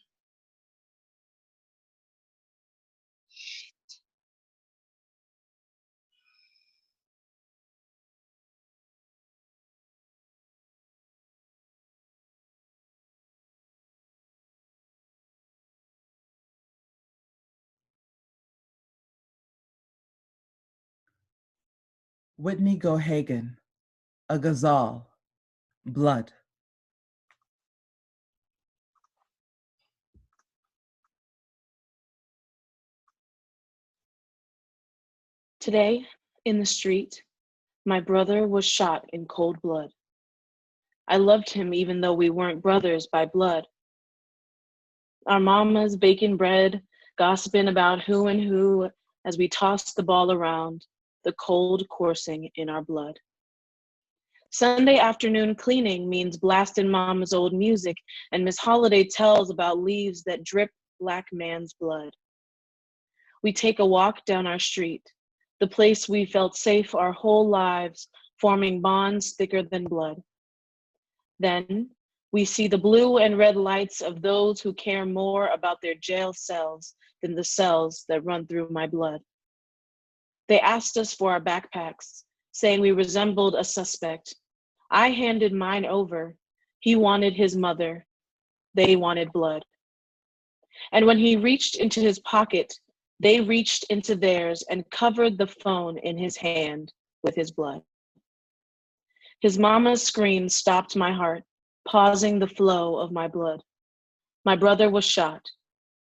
Whitney Geohagan, a Ghazal, blood. Today, in the street, my brother was shot in cold blood. I loved him even though we weren't brothers by blood. Our mamas baking bread, gossiping about who and who as we tossed the ball around, the cold coursing in our blood. Sunday afternoon cleaning means blasting mama's old music, and Miss Holiday tells about leaves that drip black man's blood. We take a walk down our street, the place we felt safe our whole lives, forming bonds thicker than blood. Then we see the blue and red lights of those who care more about their jail cells than the cells that run through my blood. They asked us for our backpacks, saying we resembled a suspect. I handed mine over. He wanted his mother. They wanted blood. And when he reached into his pocket, they reached into theirs and covered the phone in his hand with his blood. His mama's scream stopped my heart, pausing the flow of my blood. My brother was shot,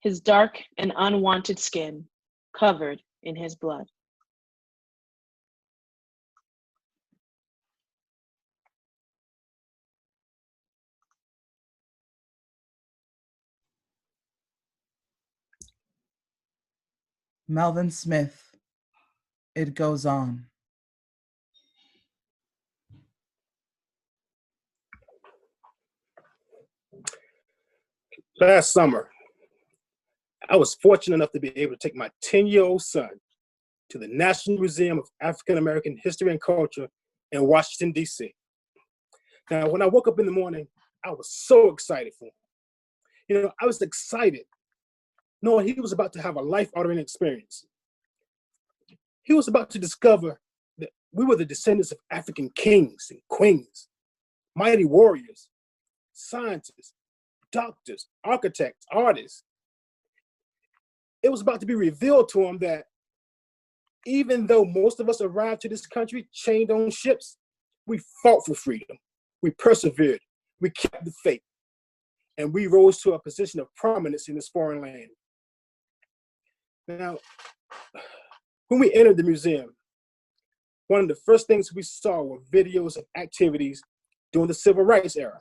his dark and unwanted skin covered in his blood. Melvin Smith, It Goes On. Last summer, I was fortunate enough to be able to take my 10-year-old son to the National Museum of African American History and Culture in Washington, D.C. Now, when I woke up in the morning, I was so excited for him. You know, I was excited knowing he was about to have a life-altering experience. He was about to discover that we were the descendants of African kings and queens, mighty warriors, scientists, doctors, architects, artists. It was about to be revealed to him that even though most of us arrived to this country chained on ships, we fought for freedom. We persevered. We kept the faith, and we rose to a position of prominence in this foreign land. Now, when we entered the museum, one of the first things we saw were videos of activities during the Civil Rights era.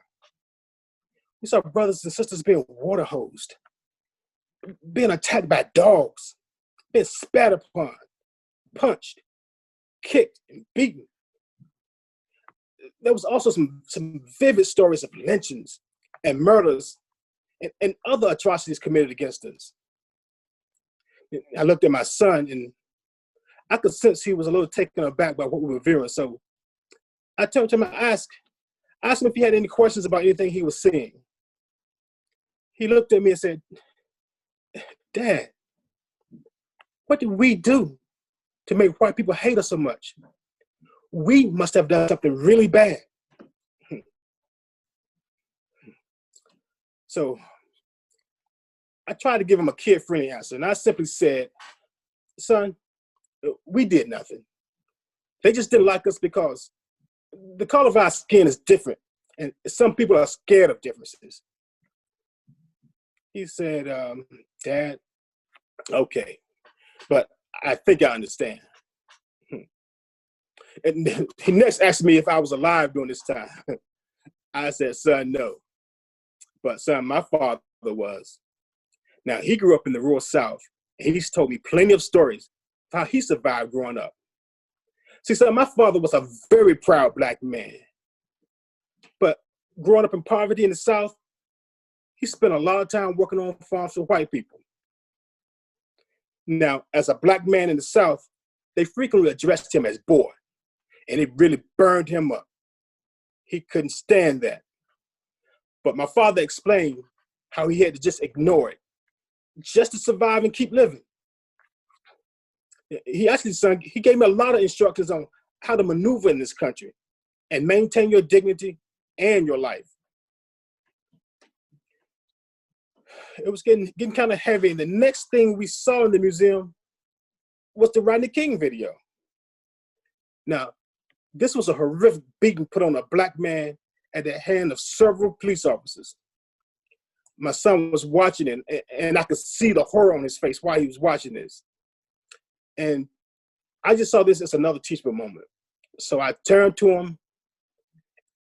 We saw brothers and sisters being water hosed, being attacked by dogs, being spat upon, punched, kicked, and beaten. There was also some vivid stories of lynchings and murders and other atrocities committed against us. I looked at my son, and I could sense he was a little taken aback by what we were viewing. So I turned to him and asked him if he had any questions about anything he was seeing. He looked at me and said, "Dad, what did we do to make white people hate us so much? We must have done something really bad." So I tried to give him a kid-friendly answer, and I simply said, "Son, we did nothing. They just didn't like us because the color of our skin is different, and some people are scared of differences." He said, "Dad, okay, but I think I understand." And he next asked me if I was alive during this time. I said, "Son, no. But son, my father was." Now, he grew up in the rural South, and he's told me plenty of stories of how he survived growing up. See, son, my father was a very proud Black man. But growing up in poverty in the South, he spent a lot of time working on farms for white people. Now, as a Black man in the South, they frequently addressed him as boy, and it really burned him up. He couldn't stand that. But my father explained how he had to just ignore it, just to survive and keep living. He gave me a lot of instructions on how to maneuver in this country and maintain your dignity and your life. It was getting kind of heavy, and the next thing we saw in the museum was the Rodney King video. Now, this was a horrific beating put on a Black man at the hand of several police officers. My son was watching it, and I could see the horror on his face while he was watching this. And I just saw this as another teachable moment. So I turned to him,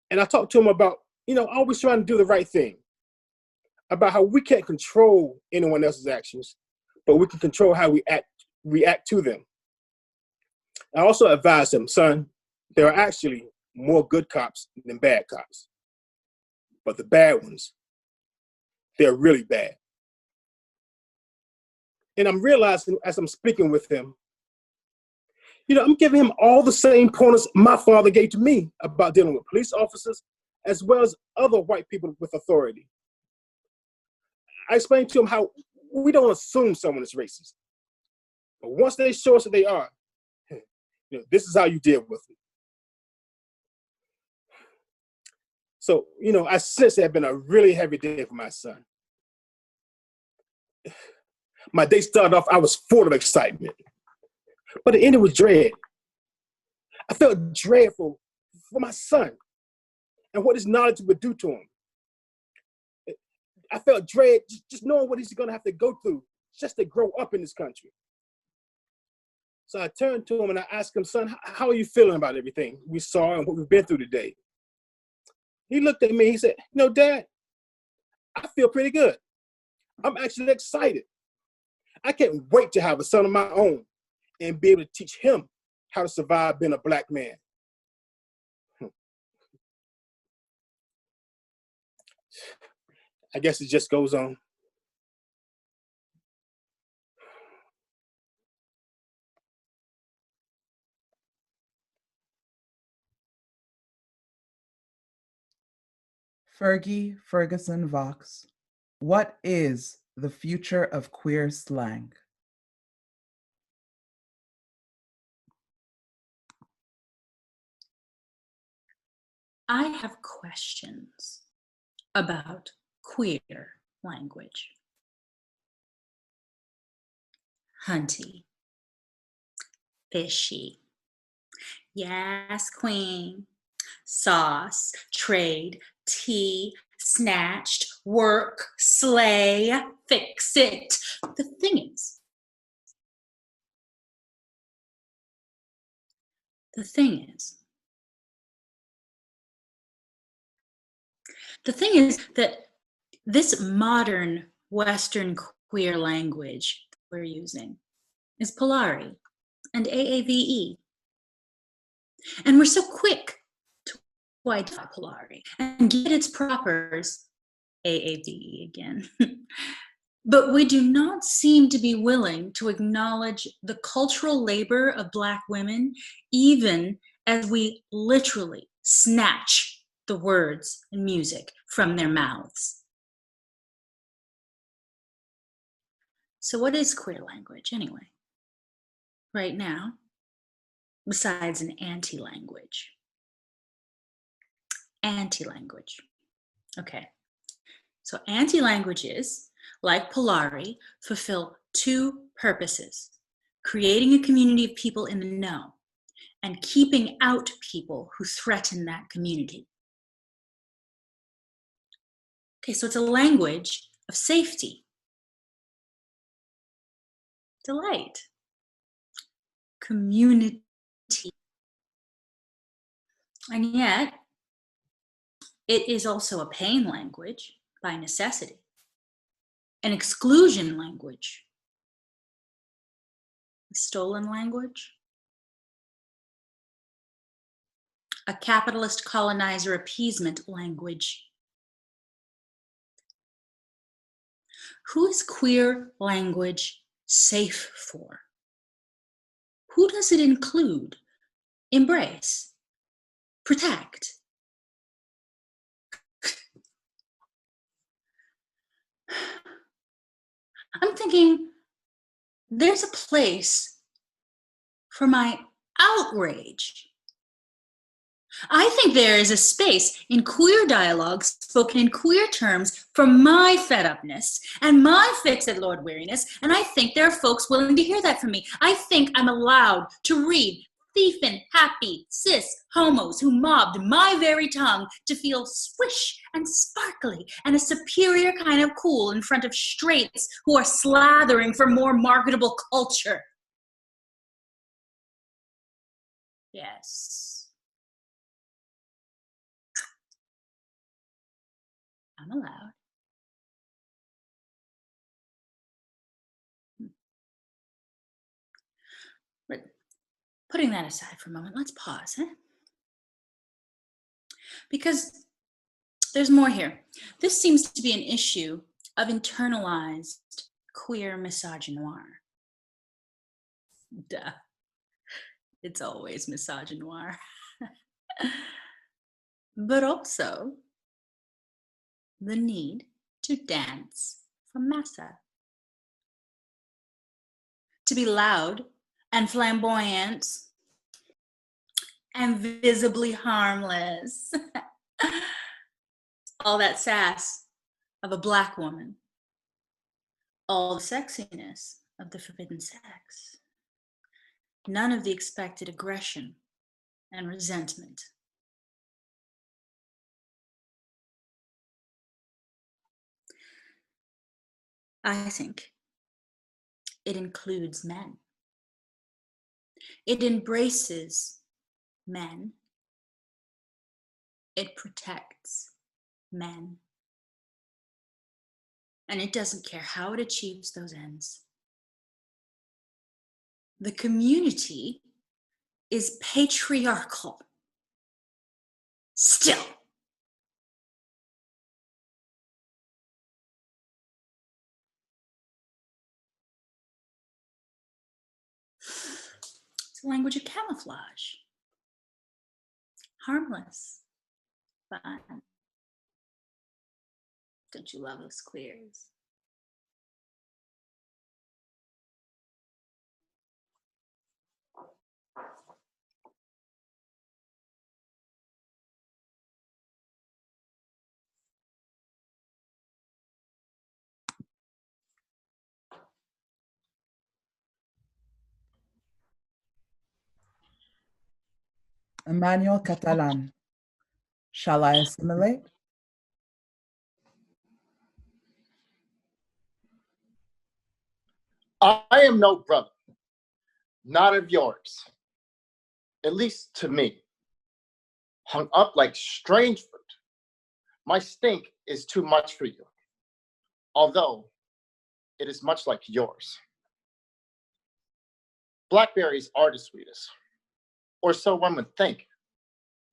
and I talked to him about, always trying to do the right thing, about how we can't control anyone else's actions, but we can control how we react to them. I also advised him, "Son, there are actually more good cops than bad cops. But the bad ones, they're really bad." And I'm realizing as I'm speaking with him, I'm giving him all the same pointers my father gave to me about dealing with police officers, as well as other white people with authority. I explained to him how we don't assume someone is racist. But once they show us that they are, this is how you deal with them. So, I sense it had been a really heavy day for my son. My day started off, I was full of excitement, but it ended with dread. I felt dreadful for my son and what his knowledge would do to him. I felt dread just knowing what he's gonna have to go through just to grow up in this country. So I turned to him and I asked him, "Son, how are you feeling about everything we saw and what we've been through today?" He looked at me, he said, "Dad, I feel pretty good. I'm actually excited. I can't wait to have a son of my own and be able to teach him how to survive being a Black man." I guess it just goes on. Fergusson-Vaux, what is the future of queer slang? I have questions about queer language. Hunty, fishy. Yes, queen. sauce, trade, tea, snatched, work, slay, fix it. The thing is that this modern Western queer language we're using is Polari and AAVE. And we're so quick to identify Polari and get its propers, AAVE again. But we do not seem to be willing to acknowledge the cultural labor of Black women, even as we literally snatch the words and music from their mouths. So what is queer language anyway? Right now, besides an anti-language. Anti-language. Okay. So anti-languages, like Polari, fulfill two purposes: creating a community of people in the know and keeping out people who threaten that community. Okay, so it's a language of safety, delight, community. And yet, it is also a pain language by necessity, an exclusion language, a stolen language, a capitalist colonizer appeasement language. Who is queer language safe for? Who does it include, embrace, protect? I'm thinking there's a place for my outrage. I think there is a space in queer dialogue spoken in queer terms for my fed-upness and my fix-it Lord weariness, and I think there are folks willing to hear that from me. I think I'm allowed to read thiefin' happy cis homos who mobbed my very tongue to feel swish and sparkly and a superior kind of cool in front of straights who are slathering for more marketable culture. Yes. I'm allowed. But putting that aside for a moment, let's pause, huh? Because there's more here. This seems to be an issue of internalized queer misogynoir. Duh. It's always misogynoir. But also the need to dance for massa. To be loud and flamboyant and visibly harmless. All that sass of a Black woman. All the sexiness of the forbidden sex. None of the expected aggression and resentment. I think it includes men. It embraces men. It protects men. And it doesn't care how it achieves those ends. The community is patriarchal. Still. It's a language of camouflage. Harmless. Fun. Don't you love us queers? Emmanuel Catalan. Shall I assimilate? I am no brother, not of yours, at least to me. Hung up like strange fruit, my stink is too much for you, although it is much like yours. Blackberries are the sweetest, or so one would think,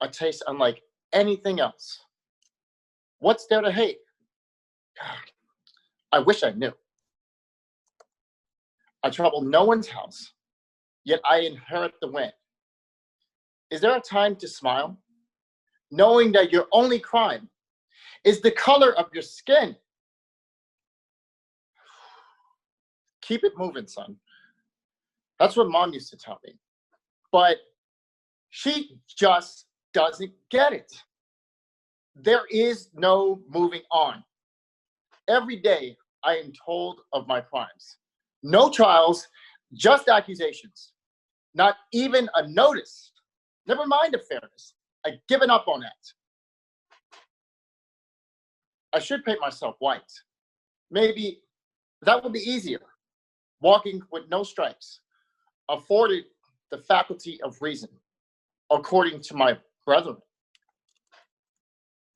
a taste unlike anything else. What's there to hate? I wish I knew. I trouble no one's house, yet I inherit the wind. Is there a time to smile, knowing that your only crime is the color of your skin? Keep it moving, son. That's what Mom used to tell me. But she just doesn't get it. There is no moving on. Every day I am told of my crimes. No trials, just accusations. Not even a notice. Never mind a fairness. I've given up on that. I should paint myself white. Maybe that would be easier. Walking with no stripes, afforded the faculty of reason, according to my brethren.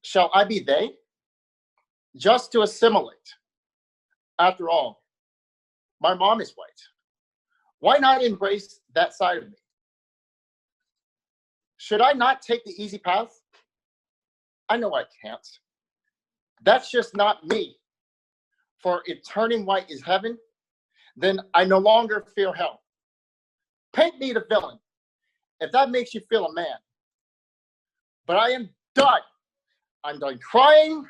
Shall I be they? Just to assimilate. After all, my mom is white. Why not embrace that side of me? Should I not take the easy path? I know I can't. That's just not me. For if turning white is heaven, then I no longer fear hell. Paint me the villain, if that makes you feel a man. But I am done. I'm done crying.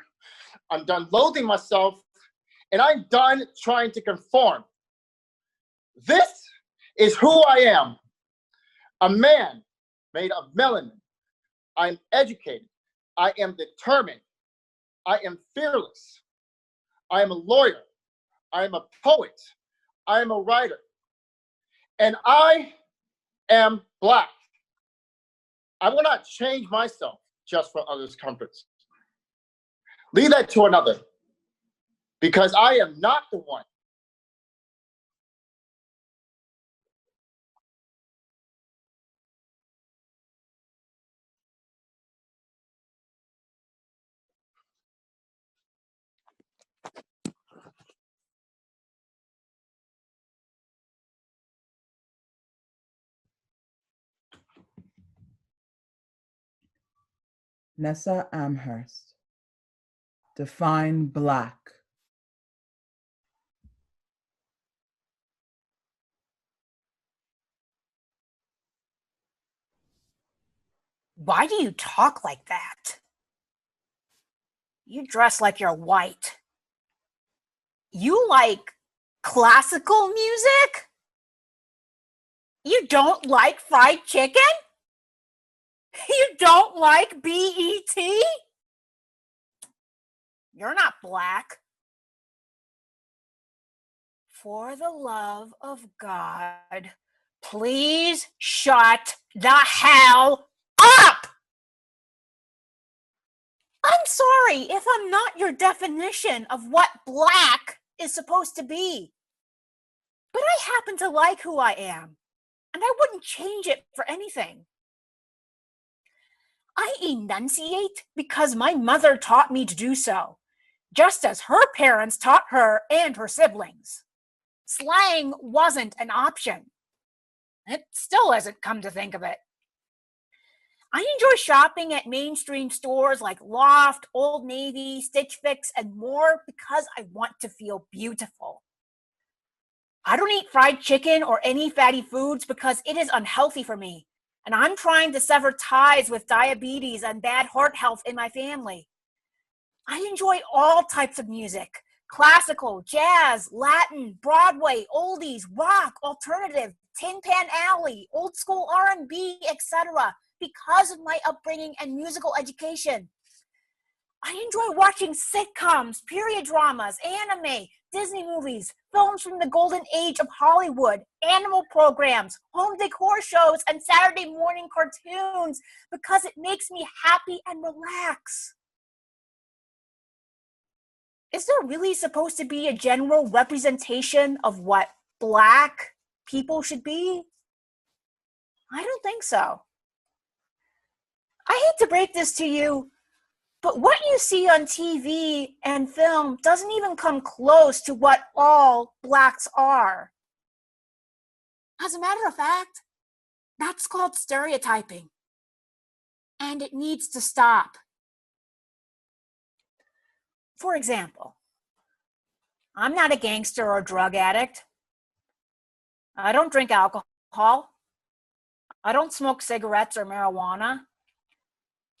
I'm done loathing myself. And I'm done trying to conform. This is who I am. A man made of melanin. I'm educated. I am determined. I am fearless. I am a lawyer. I am a poet. I am a writer. And I am Black. I will not change myself just for others' comforts. Leave that to another, because I am not the one. Nessa Amherst. Define Black. Why do you talk like that? You dress like you're white. You like classical music? You don't like fried chicken? You don't like BET? You're not Black. For the love of God, please shut the hell up! I'm sorry if I'm not your definition of what Black is supposed to be. But I happen to like who I am, and I wouldn't change it for anything. I enunciate because my mother taught me to do so, just as her parents taught her and her siblings. Slang wasn't an option. It still hasn't, come to think of it. I enjoy shopping at mainstream stores like Loft, Old Navy, Stitch Fix, and more because I want to feel beautiful. I don't eat fried chicken or any fatty foods because it is unhealthy for me, and I'm trying to sever ties with diabetes and bad heart health in my family. I enjoy all types of music: classical, jazz, Latin, Broadway, oldies, rock, alternative, Tin Pan Alley, old school R&B, etc., because of my upbringing and musical education. I enjoy watching sitcoms, period dramas, anime, Disney movies, films from the golden age of Hollywood, animal programs, home decor shows, and Saturday morning cartoons because it makes me happy and relax. Is there really supposed to be a general representation of what Black people should be? I don't think so. I hate to break this to you, but what you see on TV and film doesn't even come close to what all Blacks are. As a matter of fact, that's called stereotyping. And it needs to stop. For example, I'm not a gangster or drug addict. I don't drink alcohol. I don't smoke cigarettes or marijuana.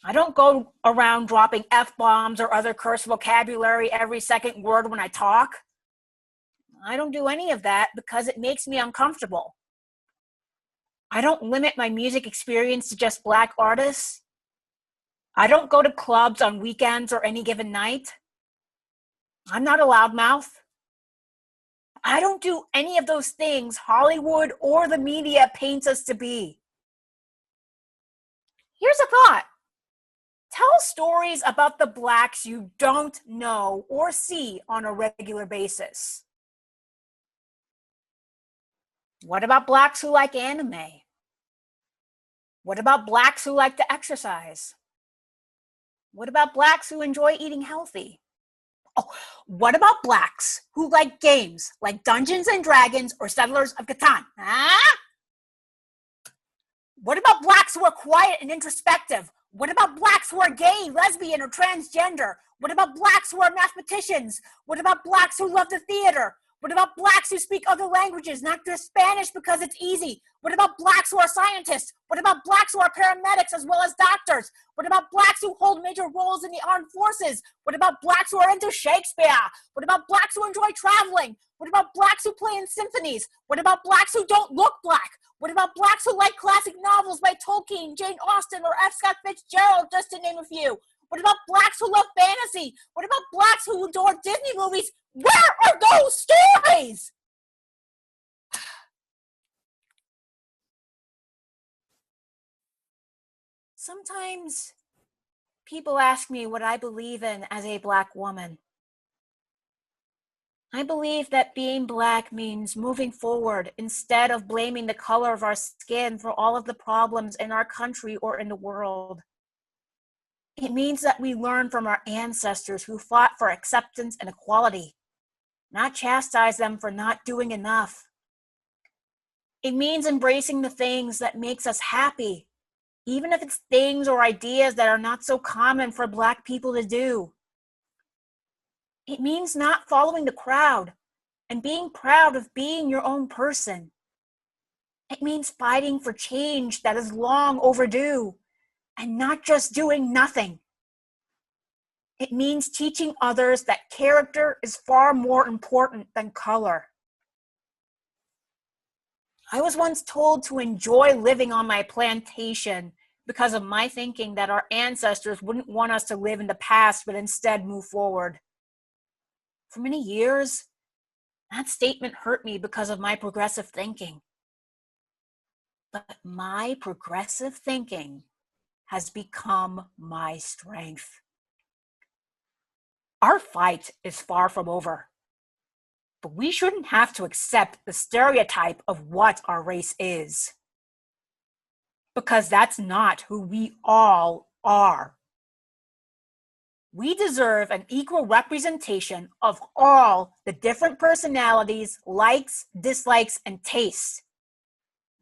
I don't go around dropping F-bombs or other curse vocabulary every second word when I talk. I don't do any of that because it makes me uncomfortable. I don't limit my music experience to just Black artists. I don't go to clubs on weekends or any given night. I'm not a loudmouth. I don't do any of those things Hollywood or the media paints us to be. Here's a thought. Tell stories about the Blacks you don't know or see on a regular basis. What about Blacks who like anime? What about Blacks who like to exercise? What about Blacks who enjoy eating healthy? Oh, what about Blacks who like games like Dungeons and Dragons or Settlers of Catan? Huh? What about Blacks who are quiet and introspective? What about Blacks who are gay, lesbian, or transgender? What about Blacks who are mathematicians? What about Blacks who love the theater? What about Blacks who speak other languages, not just Spanish because it's easy? What about Blacks who are scientists? What about Blacks who are paramedics as well as doctors? What about Blacks who hold major roles in the armed forces? What about Blacks who are into Shakespeare? What about Blacks who enjoy traveling? What about Blacks who play in symphonies? What about Blacks who don't look Black? What about Blacks who like classic novels by Tolkien, Jane Austen, or F. Scott Fitzgerald, just to name a few? What about Blacks who love fantasy? What about Blacks who adore Disney movies? Where are those stories? Sometimes people ask me what I believe in as a Black woman. I believe that being Black means moving forward instead of blaming the color of our skin for all of the problems in our country or in the world. It means that we learn from our ancestors who fought for acceptance and equality, not chastise them for not doing enough. It means embracing the things that makes us happy, even if it's things or ideas that are not so common for Black people to do. It means not following the crowd and being proud of being your own person. It means fighting for change that is long overdue and not just doing nothing. It means teaching others that character is far more important than color. I was once told to enjoy living on my plantation because of my thinking that our ancestors wouldn't want us to live in the past but instead move forward. For many years, that statement hurt me because of my progressive thinking. But my progressive thinking has become my strength. Our fight is far from over, but we shouldn't have to accept the stereotype of what our race is, because that's not who we all are. We deserve an equal representation of all the different personalities, likes, dislikes, and tastes.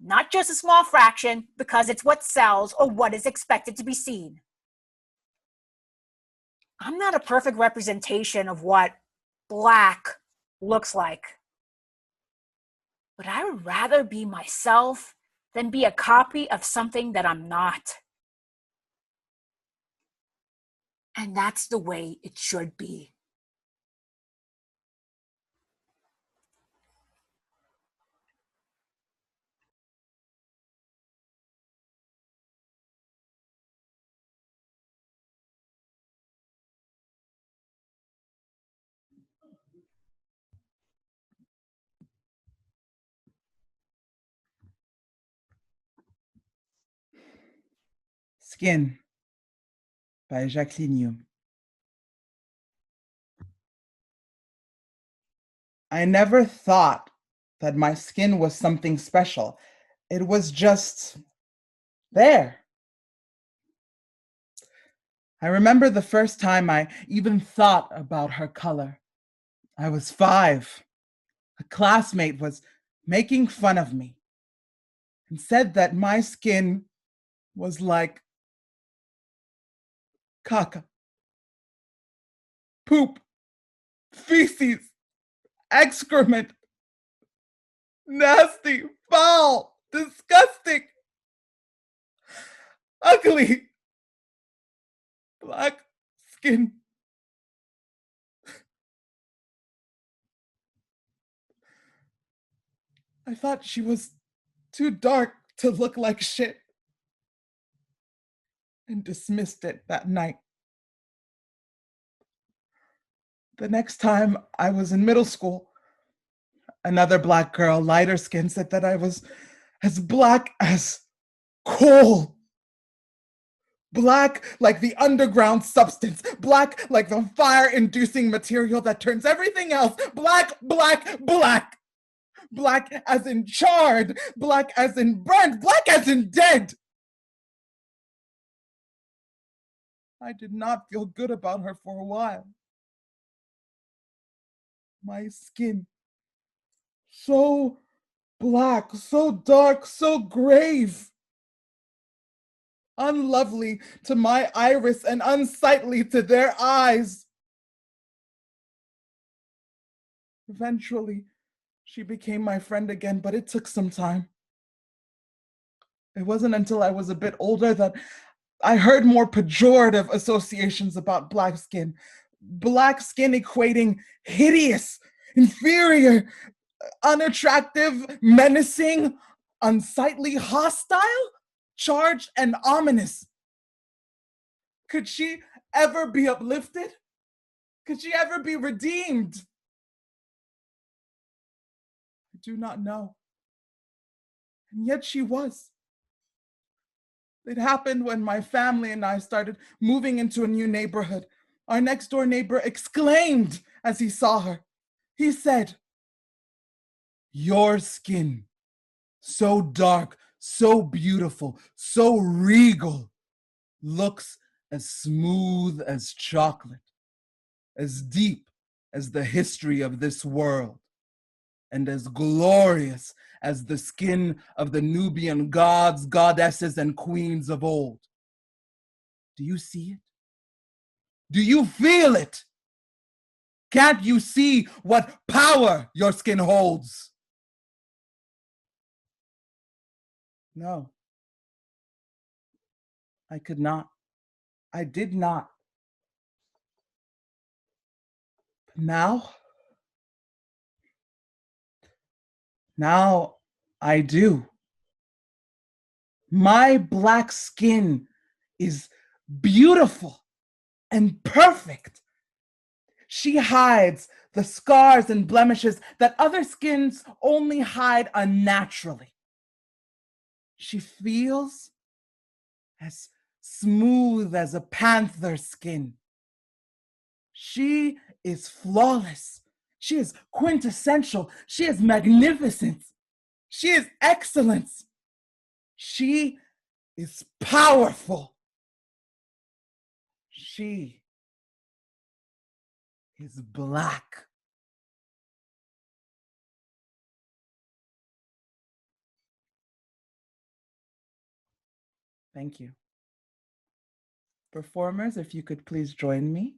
Not just a small fraction because it's what sells or what is expected to be seen. I'm not a perfect representation of what Black looks like. But I would rather be myself than be a copy of something that I'm not. And that's the way it should be. Skin by Jacqueline. I never thought that my skin was something special. It was just there. I remember the first time I even thought about her color. I was 5. A classmate was making fun of me and said that my skin was like caca, poop, feces, excrement, nasty, foul, disgusting, ugly, black skin. I thought she was too dark to look like shit and dismissed it that night. The next time I was in middle school, another black girl, lighter skin, said that I was as black as coal. Black like the underground substance. Black like the fire-inducing material that turns everything else black, black, black. Black as in charred. Black as in burnt. Black as in dead. I did not feel good about her for a while. My skin, so black, so dark, so grave. Unlovely to my iris and unsightly to their eyes. Eventually, she became my friend again, but it took some time. It wasn't until I was a bit older that I heard more pejorative associations about black skin. Black skin equating hideous, inferior, unattractive, menacing, unsightly, hostile, charged, and ominous. Could she ever be uplifted? Could she ever be redeemed? I do not know. And yet she was. It happened when my family and I started moving into a new neighborhood. Our next door neighbor exclaimed as he saw her. He said, "Your skin, so dark, so beautiful, so regal, looks as smooth as chocolate, as deep as the history of this world, and as glorious as the skin of the Nubian gods, goddesses, and queens of old. Do you see it? Do you feel it? Can't you see what power your skin holds?" No, I could not. I did not. But now I do. My black skin is beautiful and perfect. She hides the scars and blemishes that other skins only hide unnaturally. She feels as smooth as a panther's skin. She is flawless. She is quintessential. She is magnificent. She is excellence. She is powerful. She is black. Thank you. Performers, if you could please join me.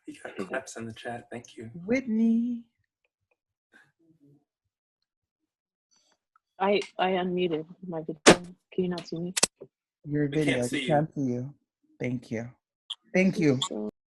You got claps in the chat. Thank you. Whitney. I unmuted my video. Can you not see me? Your video, we can't see you. Thank you. Thank you.